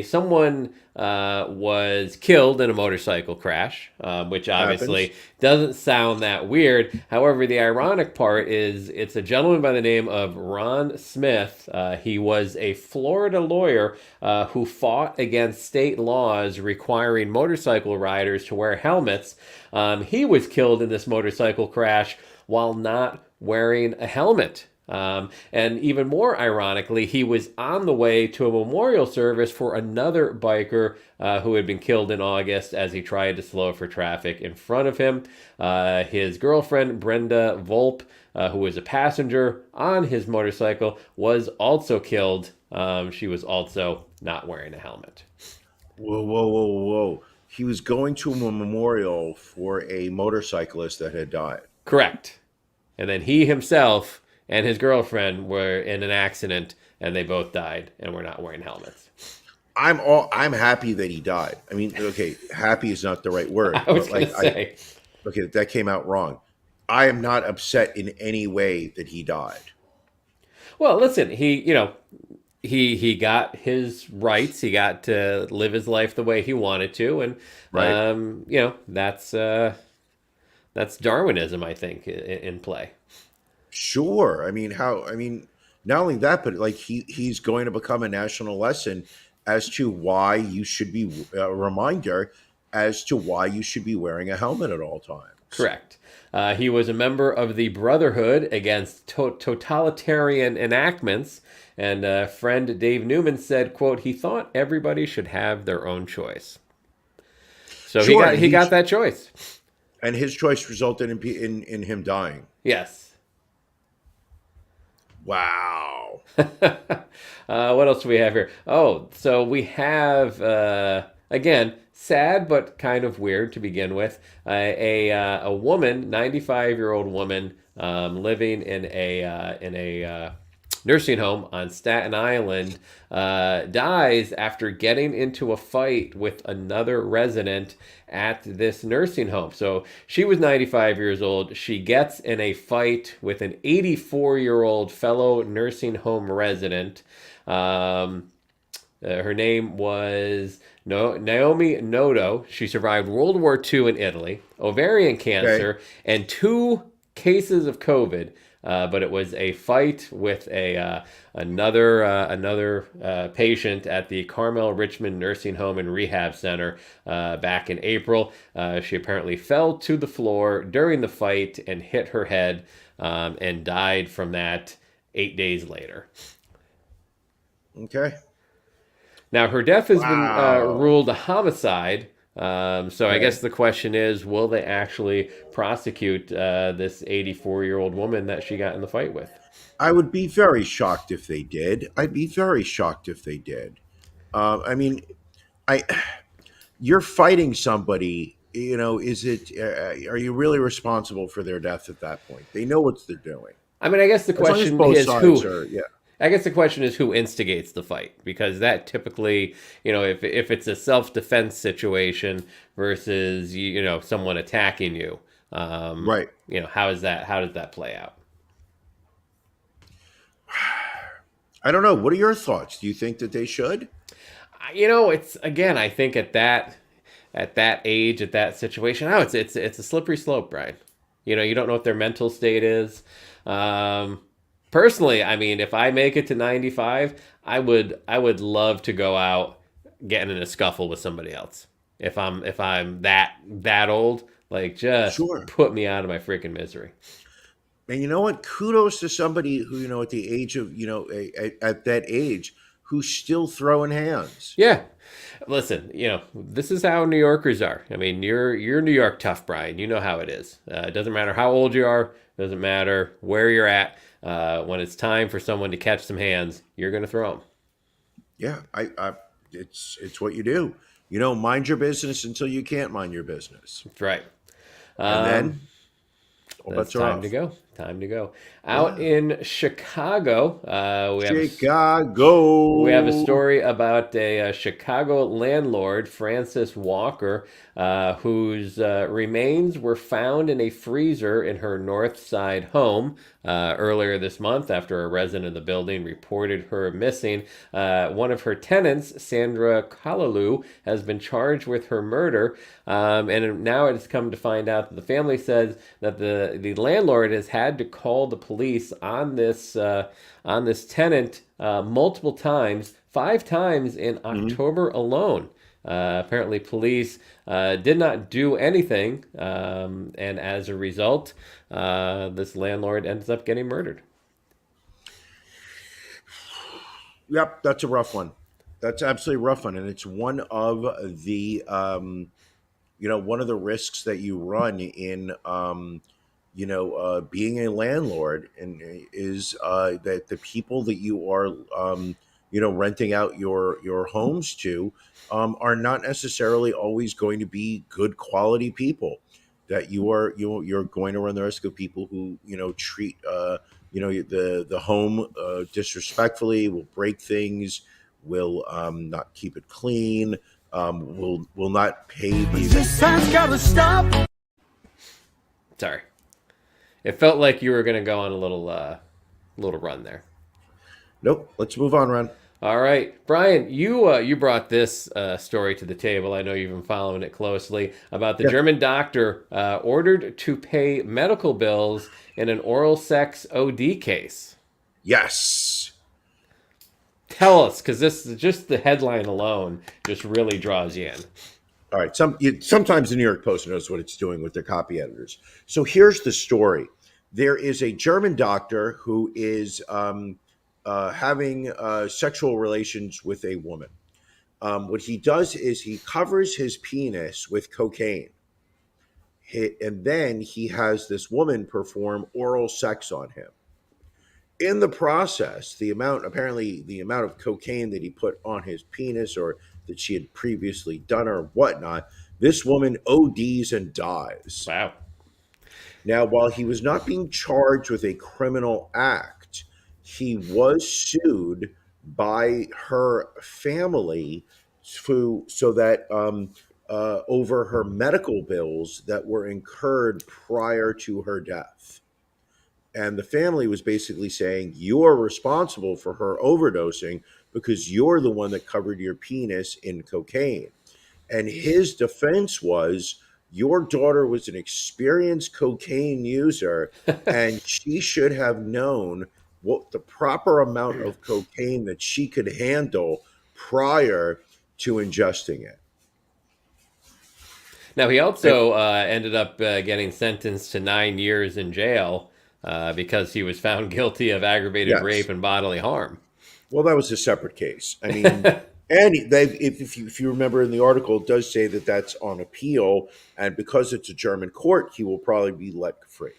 Someone was killed in a motorcycle crash, which obviously doesn't sound that weird. However, the ironic part is it's a gentleman by the name of Ron Smith. He was a Florida lawyer who fought against state laws requiring motorcycle riders to wear helmets. He was killed in this motorcycle crash while not wearing a helmet. And even more ironically, he was on the way to a memorial service for another biker who had been killed in August as he tried to slow for traffic in front of him. His girlfriend, Brenda Volpe, who was a passenger on his motorcycle, was also killed. She was also not wearing a helmet. Whoa. He was going to a memorial for a motorcyclist that had died. Correct. And then he himself and his girlfriend were in an accident, and they both died and were not wearing helmets. I'm happy that he died. I mean, okay, happy is not the right word. I was going to say. Okay, that came out wrong. I am not upset in any way that he died. Well, listen, he got his rights. He got to live his life the way he wanted to, and right. That's Darwinism, I think, in play. Sure. I mean, not only that, but like he's going to become a national lesson as to why you should be a reminder as to why you should be wearing a helmet at all times. Correct. He was a member of the Brotherhood Against Totalitarian Enactments, and friend Dave Newman said, quote, he thought everybody should have their own choice. So sure, he got that choice. And his choice resulted in him dying. Yes. Wow. What else do we have here? Oh, so we have, again, sad but kind of weird to begin with. A woman, 95-year-old woman, living in a nursing home on Staten Island, dies after getting into a fight with another resident at this nursing home. So she was 95 years old. She gets in a fight with an 84-year-old fellow nursing home resident. Her name was Naomi Noto. She survived World War II in Italy, ovarian cancer, and 2 cases of COVID. But it was a fight with another patient at the Carmel Richmond Nursing Home and Rehab Center back in April. She apparently fell to the floor during the fight and hit her head and died from that 8 days later. Okay. Now, her death has been ruled a homicide. I guess the question is, will they actually prosecute this 84-year-old woman that she got in the fight with? I would be very shocked if they did. I'd be very shocked if they did. you're fighting somebody. Is it? Are you really responsible for their death at that point? They know what they're doing. I mean, I guess the As long as question both is sides who. are, yeah. I guess the question is who instigates the fight, because that typically, if it's a self-defense situation versus someone attacking you, Right. how does that play out? I don't know. What are your thoughts? Do you think that they should? It's again, I think at that age, at that situation, it's a slippery slope, Brian. You don't know what their mental state is. Personally, I mean, if I make it to 95, I would love to go out getting in a scuffle with somebody else. If I'm that old, like, just Sure. put me out of my freaking misery. And you know what? Kudos to somebody who, at the age of, at that age, who's still throwing hands. Yeah. Listen, this is how New Yorkers are. I mean, you're New York tough, Brian. You know how it is. It doesn't matter how old you are. Doesn't matter where you're at. When it's time for someone to catch some hands, you're going to throw them. Yeah, it's what you do. Mind your business until you can't mind your business. That's right. And then, That's time to go. Time to go. Out in Chicago, we have a story about a Chicago landlord, Frances Walker, whose remains were found in a freezer in her North Side home earlier this month after a resident of the building reported her missing. One of her tenants, Sandra Kalalu, has been charged with her murder, and now it has come to find out that the family says that the landlord has had to call the police on this tenant multiple times, 5 times in October alone. Apparently, police did not do anything, and as a result, this landlord ends up getting murdered. Yep, that's a rough one. That's absolutely a rough one, and it's one of the one of the risks that you run in being a landlord, and is that the people that you are renting out your homes to are not necessarily always going to be good quality people. That you're going to run the risk of people who treat the home disrespectfully, will break things, will not keep it clean, will not pay the. This time's gotta stop. Sorry. It felt like you were going to go on a little run there. Nope. Let's move on, Ron. All right, Brian, you brought this story to the table. I know you've been following it closely about the German doctor ordered to pay medical bills in an oral sex OD case. Yes. Tell us, because this is just the headline alone just really draws you in. All right. Sometimes the New York Post knows what it's doing with their copy editors. So here's the story. There is a German doctor who is having sexual relations with a woman. What he does is he covers his penis with cocaine. And then he has this woman perform oral sex on him. In the process, the amount of cocaine that he put on his penis, or that she had previously done or whatnot, this woman ODs and dies. Wow. Now, while he was not being charged with a criminal act, he was sued by her family so that over her medical bills that were incurred prior to her death. And the family was basically saying, you're responsible for her overdosing because you're the one that covered your penis in cocaine. And his defense was, your daughter was an experienced cocaine user, and she should have known what the proper amount of cocaine that she could handle prior to ingesting it. Now, he also ended up getting sentenced to 9 years in jail because he was found guilty of aggravated rape and bodily harm. Well, that was a separate case. I mean, and if you remember in the article, it does say that that's on appeal, and because it's a German court, he will probably be let free.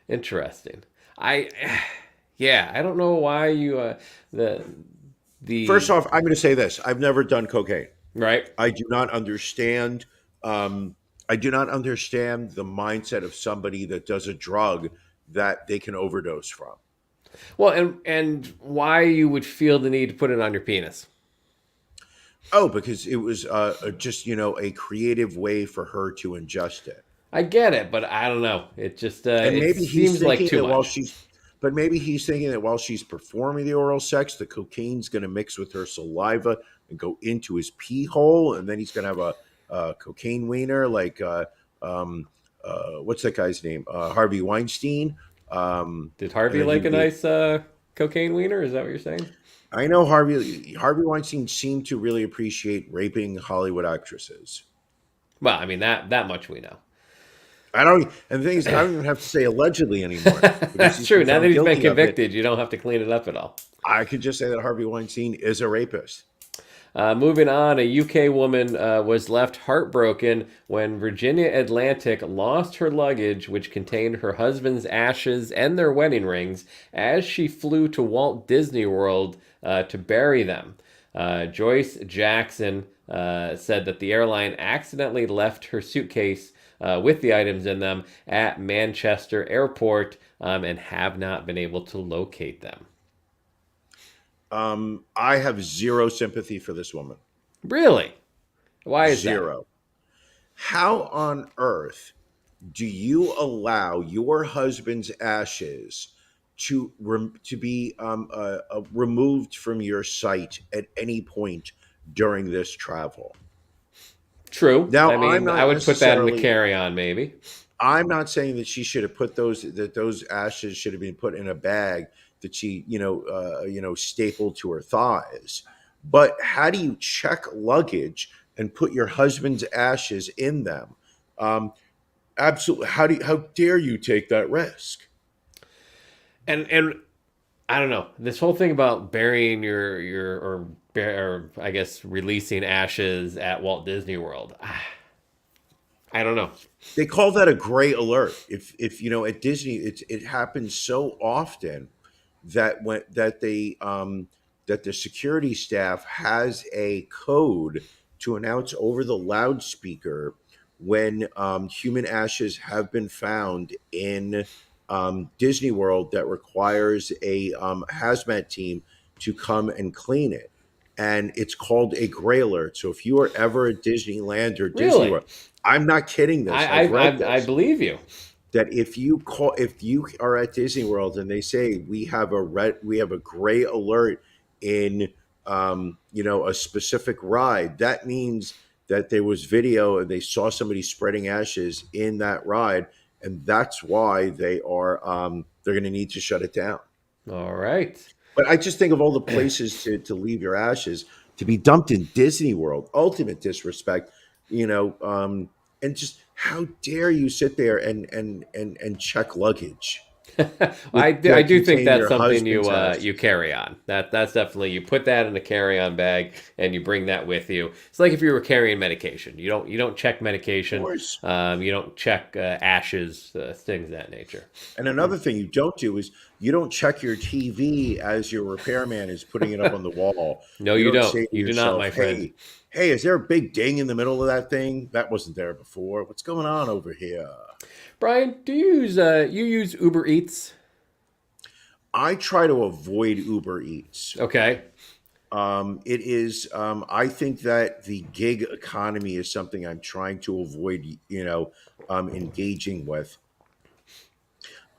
Interesting. I don't know why you the First off, I'm going to say this: I've never done cocaine. Right. I do not understand. I do not understand the mindset of somebody that does a drug that they can overdose from. Well, and why you would feel the need to put it on your penis? Oh, because it was just a creative way for her to ingest it. I get it, but I don't know. It just And it maybe he's seems like thinking too that while much. she's, but maybe he's thinking that while she's performing the oral sex, the cocaine's going to mix with her saliva and go into his pee hole, and then he's going to have a cocaine wiener, like what's that guy's name? Harvey Weinstein. Did And Harvey then he like a would be. nice cocaine wiener? Is that what you're saying? I know Harvey Weinstein seemed to really appreciate raping Hollywood actresses. Well, I mean that much we know. I don't, and the thing is, I don't even have to say allegedly anymore because That's he's true. been Now that found he's been guilty of it. convicted, you don't have to clean it up at all. I could just say that Harvey Weinstein is a rapist. Moving on, a UK woman was left heartbroken when Virginia Atlantic lost her luggage, which contained her husband's ashes and their wedding rings, as she flew to Walt Disney World to bury them. Joyce Jackson said that the airline accidentally left her suitcase with the items in them at Manchester Airport and have not been able to locate them. I have zero sympathy for this woman. Really? Why is that? Zero. How on earth do you allow your husband's ashes to be removed from your site at any point during this travel? True. Now, I mean, I would put that in the carry-on, maybe. I'm not saying that she should have put those ashes should have been put in a bag that she stapled to her thighs. But how do you check luggage and put your husband's ashes in them? Absolutely. How dare you take that risk? And I don't know, this whole thing about burying or I guess releasing ashes at Walt Disney World. I don't know. They call that a gray alert. If at Disney, it happens so often that that the security staff has a code to announce over the loudspeaker when human ashes have been found in Disney World that requires a hazmat team to come and clean it. And it's called a gray alert. So if you are ever at Disneyland or Disney Really? World, I'm not kidding this. I've read this. I believe you. That if you are at Disney World and they say we have a gray alert in a specific ride, that means that there was video and they saw somebody spreading ashes in that ride, and that's why they're going to need to shut it down. All right. But I just think of all the places to leave your ashes to be dumped in Disney World. Ultimate disrespect, and just how dare you sit there and check luggage? I do think contain that's your something husband's ashes. you carry on. That's definitely, you put that in a carry-on bag and you bring that with you. It's like if you were carrying medication. You don't check medication. Of course. You don't check ashes, things of that nature. And another thing you don't do is you don't check your TV as your repairman is putting it up on the wall. No, you don't. Say to You do not, my friend. Hey, is there a big ding in the middle of that thing? That wasn't there before. What's going on over here? Brian, do you use Uber Eats? I try to avoid Uber Eats. Okay. It is. I think that the gig economy is something I'm trying to avoid. Engaging with.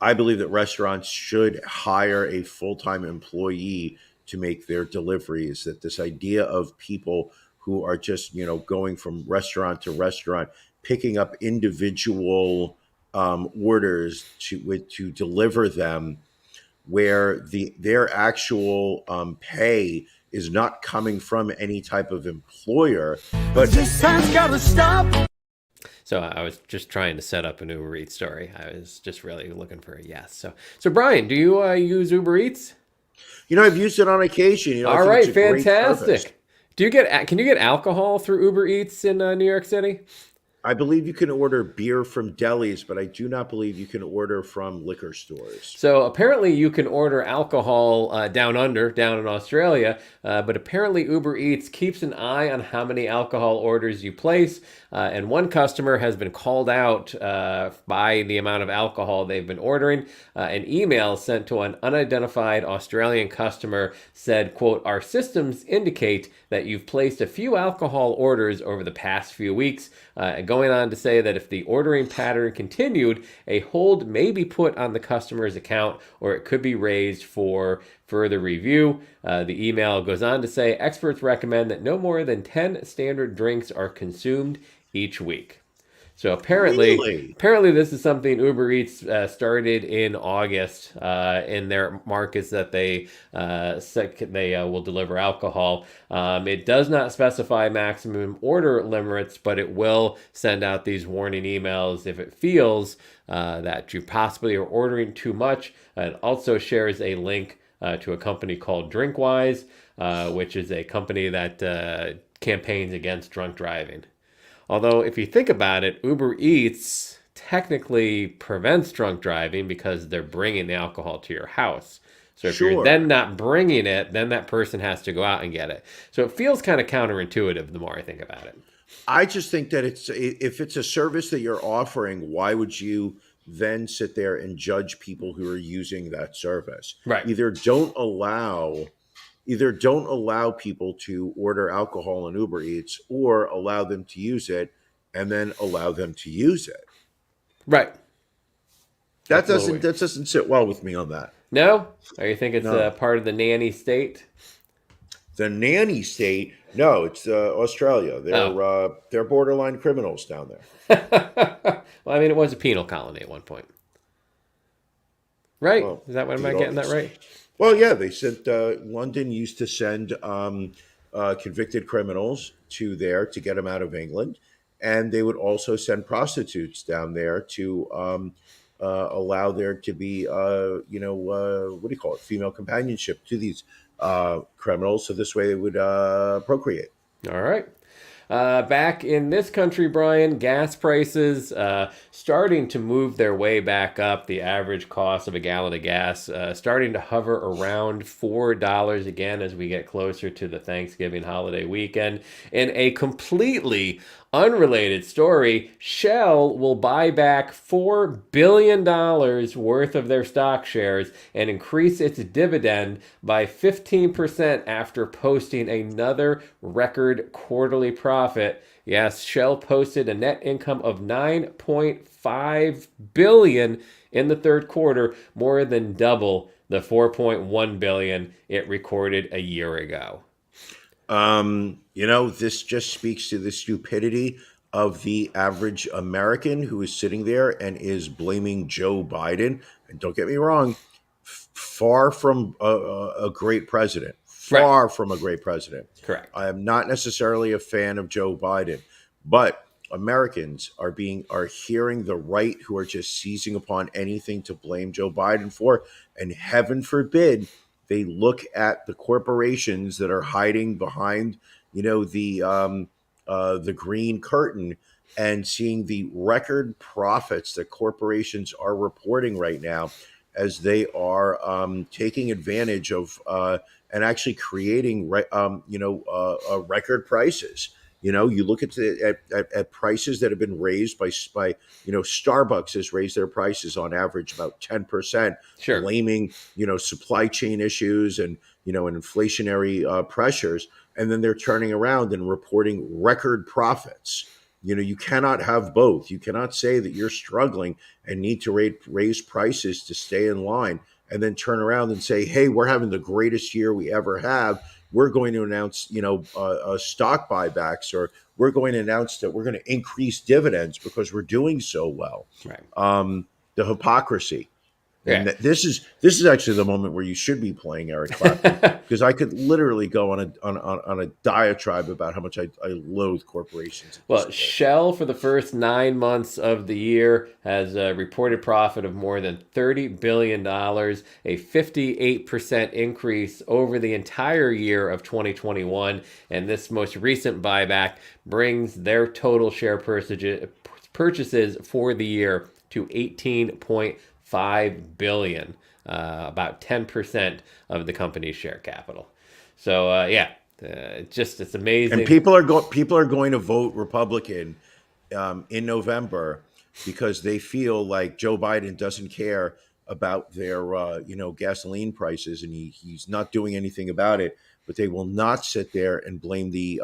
I believe that restaurants should hire a full-time employee to make their deliveries. That this idea of people who are just going from restaurant to restaurant, picking up individual orders to deliver them, where their actual pay is not coming from any type of employer, but This has gotta stop. So I was just trying to set up an Uber Eats story. I was just really looking for a yes. So Brian, do you use Uber Eats? I've used it on occasion. I All think right, it's a great service. fantastic. Can you get alcohol through Uber Eats in New York City? I believe you can order beer from delis, but I do not believe you can order from liquor stores. So apparently you can order alcohol down in Australia, but apparently Uber Eats keeps an eye on how many alcohol orders you place. And one customer has been called out by the amount of alcohol they've been ordering. An email sent to an unidentified Australian customer said, quote, "Our systems indicate that you've placed a few alcohol orders over the past few weeks." Going on to say that if the ordering pattern continued, a hold may be put on the customer's account or it could be raised for further review. The email goes on to say experts recommend that no more than 10 standard drinks are consumed each week. So Really? apparently this is something Uber Eats started in August in their markets that they will deliver alcohol. It does not specify maximum order limits, but it will send out these warning emails if it feels that you possibly are ordering too much. It also shares a link to a company called Drinkwise, which is a company that campaigns against drunk driving. Although, if you think about it, Uber Eats technically prevents drunk driving because they're bringing the alcohol to your house. So if you're Sure. then not bringing it, then that person has to go out and get it. So it feels kind of counterintuitive the more I think about it. I just think that if it's a service that you're offering, why would you then sit there and judge people who are using that service? Right. Either don't allow people to order alcohol on Uber Eats or allow them to use it and then allow them to use it. Right. That Absolutely. doesn't sit well with me on that. No? Or you think it's No. part of the nanny state? The nanny state, no, it's Australia. They're borderline criminals down there. Well, I mean, it was a penal colony at one point. Right? Well, Is that what am I getting that right? Well, yeah, they said London used to send convicted criminals to get them out of England, and they would also send prostitutes down there to allow there to be, what do you call it, female companionship to these criminals, so this way they would procreate. All right. Back in this country, Brian, gas prices starting to move their way back up. The average cost of a gallon of gas starting to hover around $4 again as we get closer to the Thanksgiving holiday weekend. In a completely unrelated story, Shell will buy back $4 billion worth of their stock shares and increase its dividend by 15% after posting another record quarterly profit. Yes, Shell posted a net income of $9.5 billion in the third quarter, more than double the $4.1 billion it recorded a year ago. This just speaks to the stupidity of the average American who is sitting there and is blaming Joe Biden. And don't get me wrong, far from a great president. Far from a great president. Correct. I am not necessarily a fan of Joe Biden, but Americans are hearing the right who are just seizing upon anything to blame Joe Biden for, and heaven forbid they look at the corporations that are hiding behind, the green curtain and seeing the record profits that corporations are reporting right now as they are taking advantage of and actually creating record prices. You look at prices that have been raised by Starbucks has raised their prices on average about 10%, Sure. blaming supply chain issues and and inflationary pressures, and then they're turning around and reporting record profits. You cannot have both. You cannot say that you're struggling and need to raise prices to stay in line, and then turn around and say, "Hey, we're having the greatest year we ever have. We're going to announce, stock buybacks, or we're going to announce that we're going to increase dividends because we're doing so well." Right. The hypocrisy. And Yeah. this is actually the moment where you should be playing Eric Clapton, because I could literally go on a diatribe about how much I loathe corporations. At this Well, point. Shell for the first 9 months of the year has a reported profit of more than $30 billion, a 58% increase over the entire year of 2021. And this most recent buyback brings their total share purchases for the year to 18.5 billion, about 10% of the company's share capital. So it's amazing. And people are going to vote Republican in November because they feel like Joe Biden doesn't care about their gasoline prices, and he's not doing anything about it. But they will not sit there and blame the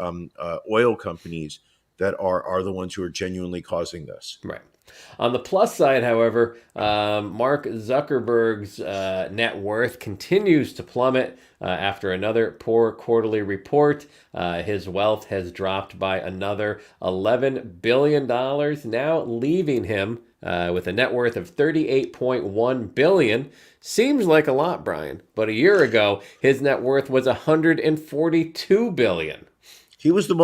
oil companies that are the ones who are genuinely causing this. Right. On the plus side, however, Mark Zuckerberg's net worth continues to plummet after another poor quarterly report. His wealth has dropped by another $11 billion, now leaving him with a net worth of $38.1 billion. Seems like a lot, Brian, but a year ago, his net worth was $142 billion. He was the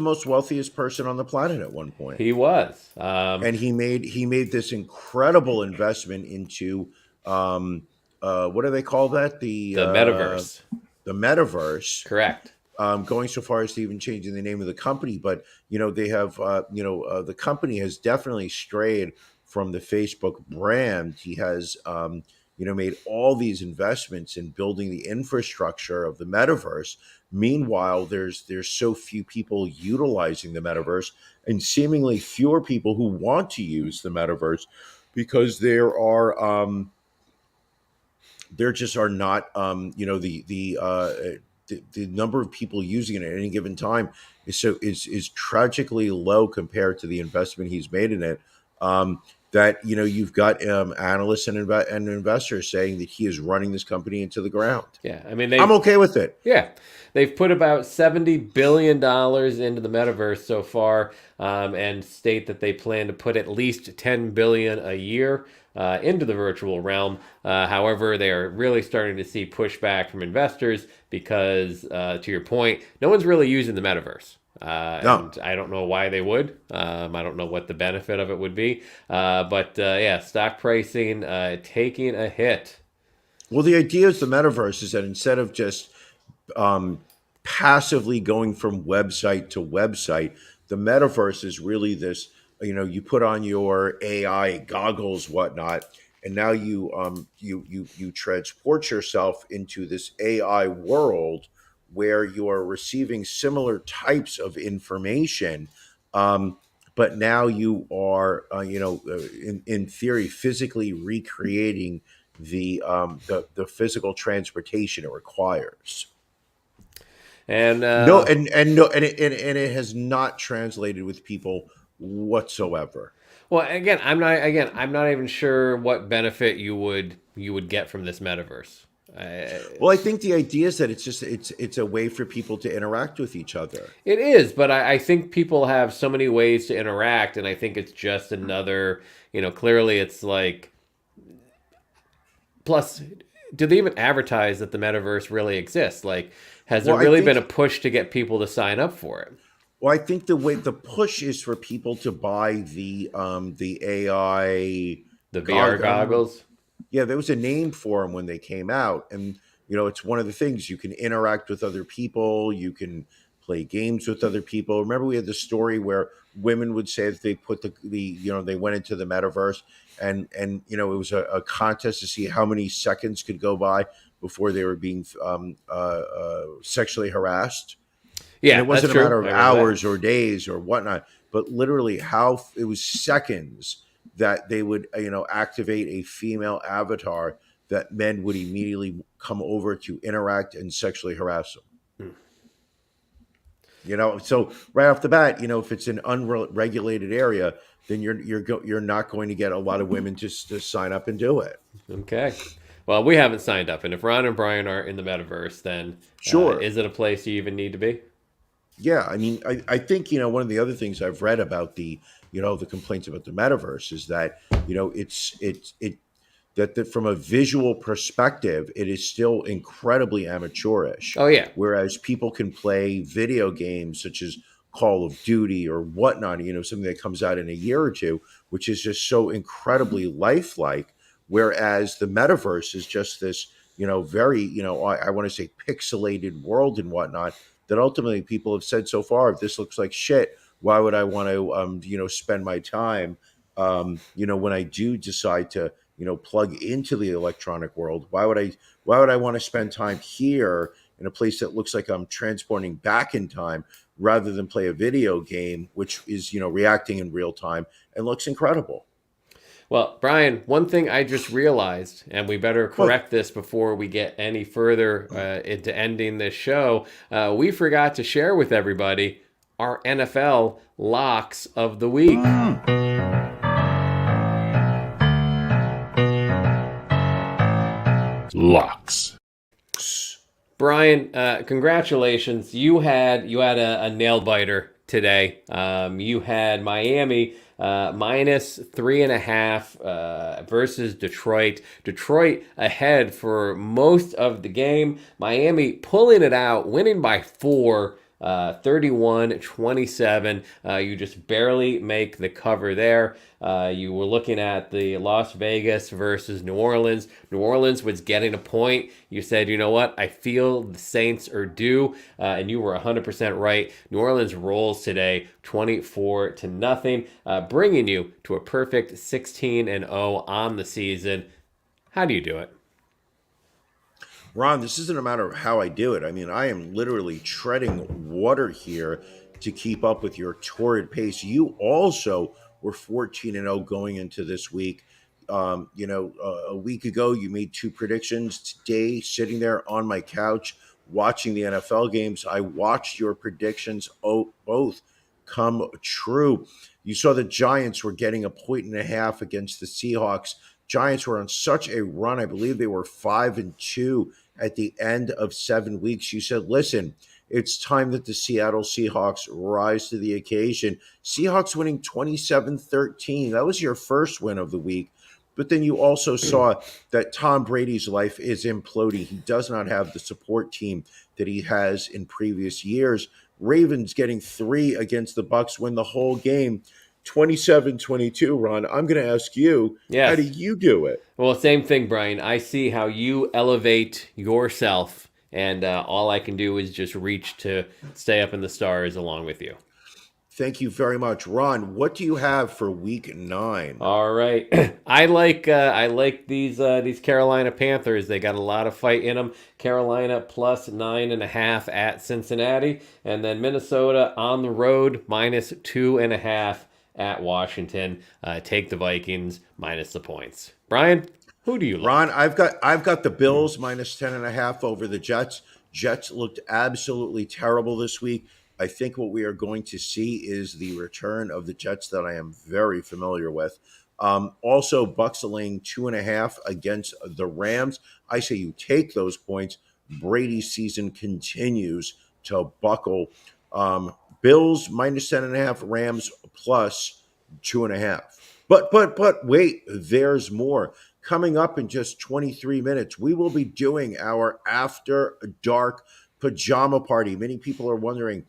most wealthiest person on the planet at one point. He was, and he made this incredible investment into what do they call that? The metaverse. The metaverse. Correct. Going so far as to even changing the name of the company, but they have the company has definitely strayed from the Facebook brand. He has made all these investments in building the infrastructure of the metaverse. Meanwhile, there's so few people utilizing the metaverse, and seemingly fewer people who want to use the metaverse, because there just are not the number of people using it at any given time is tragically low compared to the investment he's made in it. That you've got analysts and investors saying that he is running this company into the ground. Yeah, I mean, I'm okay with it. Yeah, they've put about $70 billion into the metaverse so far, and state that they plan to put at least $10 billion a year into the virtual realm. However, they are really starting to see pushback from investors because, to your point, no one's really using the metaverse. No. And I don't know why they would. I don't know what the benefit of it would be. But stock pricing taking a hit. Well, the idea is the metaverse is that instead of just passively going from website to website, the metaverse is really this. You put on your AI goggles, whatnot, and now you transport yourself into this AI world where you are receiving similar types of information, but now you are, in theory, physically recreating the physical transportation it requires. And it has not translated with people whatsoever. Well, again, I'm not even sure what benefit you would get from this metaverse. Well, I think the idea is that it's a way for people to interact with each other. It is, but I think people have so many ways to interact, and I think it's just another, clearly it's like, plus, do they even advertise that the metaverse really exists? Like, has there really been a push to get people to sign up for it? Well, I think the push is for people to buy the AI, the VR goggles. Yeah, there was a name for them when they came out, and it's one of the things. You can interact with other people, you can play games with other people. Remember, we had the story where women would say that they put they went into the metaverse, and it was a contest to see how many seconds could go by before they were being sexually harassed. Yeah, and it wasn't a matter of hours or days or whatnot, but literally how it was seconds that they would, activate a female avatar that men would immediately come over to interact and sexually harass them. So right off the bat, if it's an unregulated area, then you're not going to get a lot of women just to sign up and do it. Okay. Well, we haven't signed up, and if Ron and Brian aren't in the metaverse, then sure, is it a place you even need to be? Yeah, I mean, I think one of the other things I've read about the the complaints about the metaverse is that that from a visual perspective, it is still incredibly amateurish. Oh yeah. Whereas people can play video games such as Call of Duty or whatnot, something that comes out in a year or two, which is just so incredibly lifelike. Whereas the metaverse is just this, very, I want to say pixelated world and whatnot, that ultimately people have said so far, if this looks like shit, why would I want to, spend my time, when I do decide to, plug into the electronic world? Why would I want to spend time here in a place that looks like I'm transporting back in time rather than play a video game, which is, reacting in real time and looks incredible? Well, Brian, one thing I just realized, and we better correct this before we get any further into ending this show, we forgot to share with everybody our NFL locks of the week. Locks. Brian, congratulations! You had a nail biter today. You had Miami minus 3.5 versus Detroit. Detroit ahead for most of the game. Miami pulling it out, winning by 4. 31-27. You just barely make the cover there. You were looking at the Las Vegas versus New Orleans. New Orleans was getting a point. You said, you know what? I feel the Saints are due, and you were 100% right. New Orleans rolls today, 24-0, bringing you to a perfect 16-0 on the season. How do you do it? Ron, this isn't a matter of how I do it. I mean, I am literally treading water here to keep up with your torrid pace. You also were 14-0 going into this week. A week ago, you made 2 predictions. Today, sitting there on my couch watching the NFL games, I watched your predictions both come true. You saw the Giants were getting 1.5 against the Seahawks. Giants were on such a run. I believe they were 5-2 at the end of 7 weeks. You said, listen, it's time that the Seattle Seahawks rise to the occasion. Seahawks winning 27-13. That was your first win of the week. But then you also saw that Tom Brady's life is imploding. He does not have the support team that he has in previous years. Ravens getting 3 against the Bucks, win the whole game. 27-22, Ron. I'm going to ask you, Yes. How do you do it? Well, same thing, Brian. I see how you elevate yourself, and all I can do is just reach to stay up in the stars along with you. Thank you very much. Ron, what do you have for week 9? All right. I like these Carolina Panthers. They got a lot of fight in them. Carolina plus 9.5 at Cincinnati, and then Minnesota on the road minus 2.5 at Washington. Take the Vikings minus the points. Brian, who do you like? Ron, I've got the Bills minus 10.5 over the Jets. Jets looked absolutely terrible this week. I think what we are going to see is the return of the Jets that I am very familiar with. Also, Bucks laying 2.5 against the Rams. I say you take those points. Brady's season continues to buckle. Bills minus 10.5, Rams plus 2.5. But wait, there's more. Coming up in just 23 minutes, we will be doing our After Dark Pajama Party. Many people are wondering,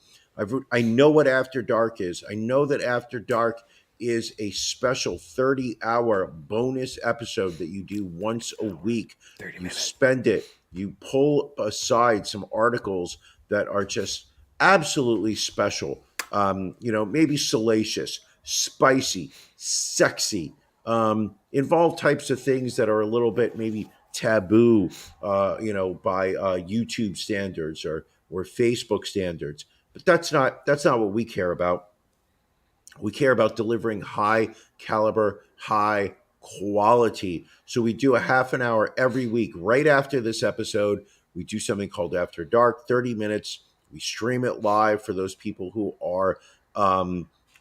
I know what After Dark is. I know that After Dark is a special 30-hour bonus episode that you do once a week. 30 You minutes. spend it, you pull aside some articles that are just absolutely special. Maybe salacious, spicy, sexy, involve types of things that are a little bit maybe taboo, by YouTube standards or Facebook standards. But that's not what we care about. We care about delivering high caliber, high quality. So we do a half an hour every week. Right after this episode, we do something called After Dark, 30 minutes. We stream it live for those people who are,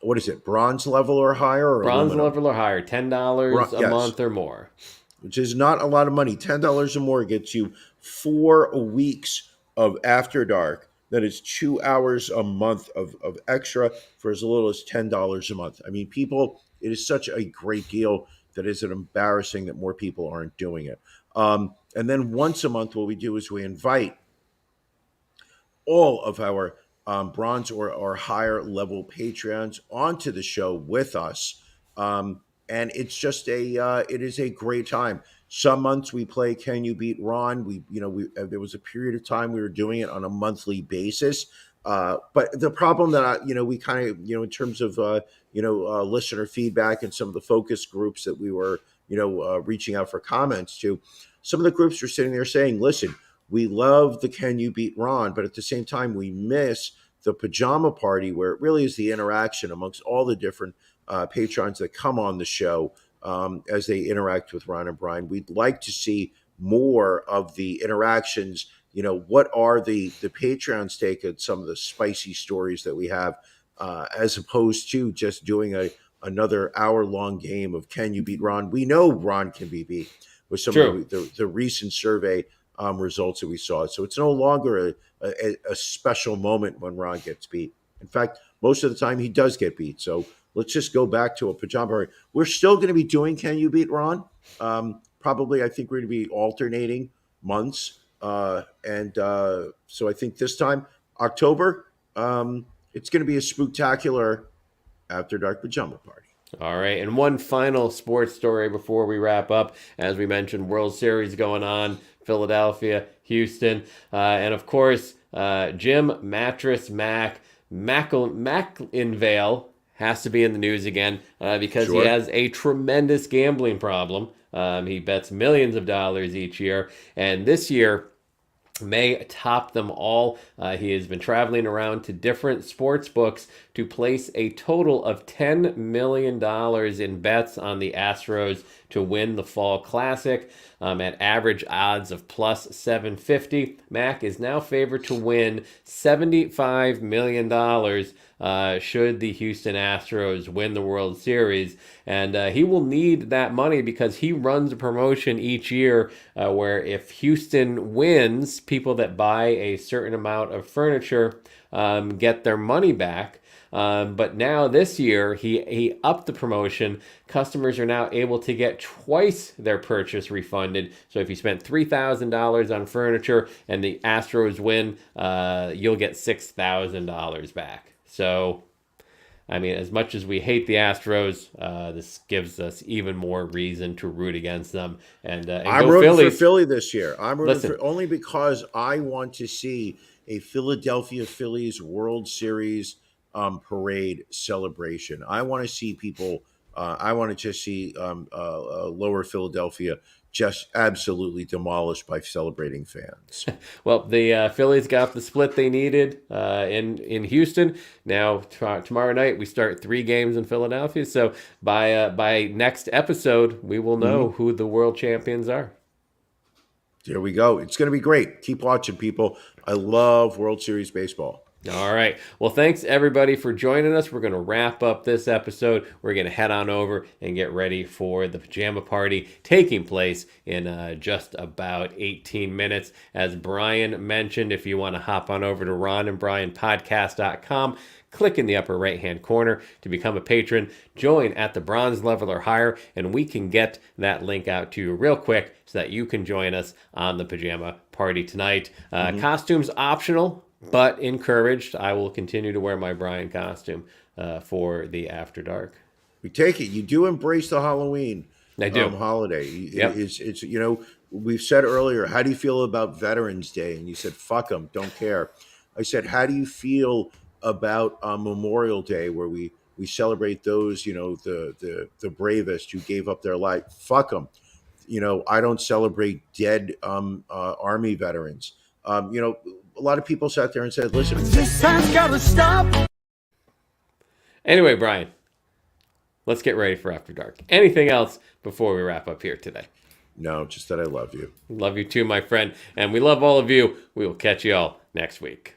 what is it, bronze level or higher? Or Bronze aluminum? level or higher, $10 a Yes. month or more. Which is not a lot of money. $10 or more gets you 4 weeks of After Dark. That is 2 hours a month of extra for as little as $10 a month. I mean, people, it is such a great deal that is it embarrassing that more people aren't doing it. And then once a month, what we do is we invite all of our bronze or higher level Patreons onto the show with us. And it's just it is a great time. Some months we play Can You Beat Ron? There was a period of time we were doing it on a monthly basis. But the problem that we kind of, in terms of listener feedback and some of the focus groups that we were reaching out for comments to, some of the groups were sitting there saying, listen, we love the Can You Beat Ron, but at the same time we miss the pajama party, where it really is the interaction amongst all the different patrons that come on the show as they interact with Ron and Brian. We'd like to see more of the interactions. What are the Patreons take at some of the spicy stories that we have, as opposed to just doing another hour-long game of Can You Beat Ron? We know Ron can be beat with some of the recent survey results that we saw. So it's no longer a special moment when Ron gets beat. In fact, most of the time he does get beat. So let's just go back to a pajama party. We're still going to be doing Can You Beat Ron? Probably, I think we're going to be alternating months. So I think this time, October, it's going to be a Spooktacular After Dark pajama party. All right, and one final sports story before we wrap up. As we mentioned, World Series going on, Philadelphia, Houston, and of course, Jim Mattress Mack McInvale has to be in the news again because he has a tremendous gambling problem. He bets millions of dollars each year, and this year may top them all. He has been traveling around to different sports books to place a total of $10 million in bets on the Astros to win the Fall Classic at average odds of plus 750. Mack is now favored to win $75 million should the Houston Astros win the World Series. And he will need that money because he runs a promotion each year where if Houston wins, people that buy a certain amount of furniture get their money back. But now this year, he upped the promotion. Customers are now able to get twice their purchase refunded. So if you spent $3,000 on furniture and the Astros win, you'll get $6,000 back. So, I mean, as much as we hate the Astros, this gives us even more reason to root against them. And I'm rooting for Philly this year. I'm rooting for only because I want to see a Philadelphia Phillies World Series parade celebration. I want to see people. I want to just see Lower Philadelphia just absolutely demolished by celebrating fans. Well, the Phillies got the split they needed in Houston. Now tomorrow night we start 3 games in Philadelphia. So by next episode we will know who the world champions are. There we go. It's going to be great. Keep watching, people. I love World Series baseball. All right. Well, thanks everybody for joining us. We're going to wrap up this episode. We're going to head on over and get ready for the pajama party taking place in just about 18 minutes. As Brian mentioned, if you want to hop on over to ronandbrianpodcast.com, click in the upper right-hand corner to become a patron. Join at the bronze level or higher, and we can get that link out to you real quick so that you can join us on the pajama party tonight. Costumes optional, but encouraged. I will continue to wear my Brian costume for the After Dark. We take it. You do embrace the Halloween holiday. Yep. It's we've said earlier, how do you feel about Veterans Day? And you said, fuck them, don't care. I said, how do you feel about Memorial Day, where we celebrate those, the bravest who gave up their life? Fuck them. I don't celebrate dead Army veterans. A lot of people sat there and said, listen, This time's gotta stop. Anyway, Brian, let's get ready for After Dark. Anything else before we wrap up here today? No, just that I love you. Love you too, my friend. And we love all of you. We will catch you all next week.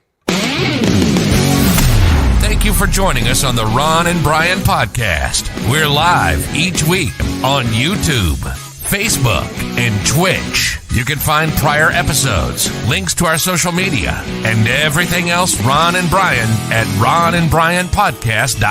Thank you for joining us on the Ron and Brian podcast. We're live each week on YouTube, Facebook, and Twitch. You can find prior episodes, links to our social media, and everything else Ron and Brian at ronandbrianpodcast.com.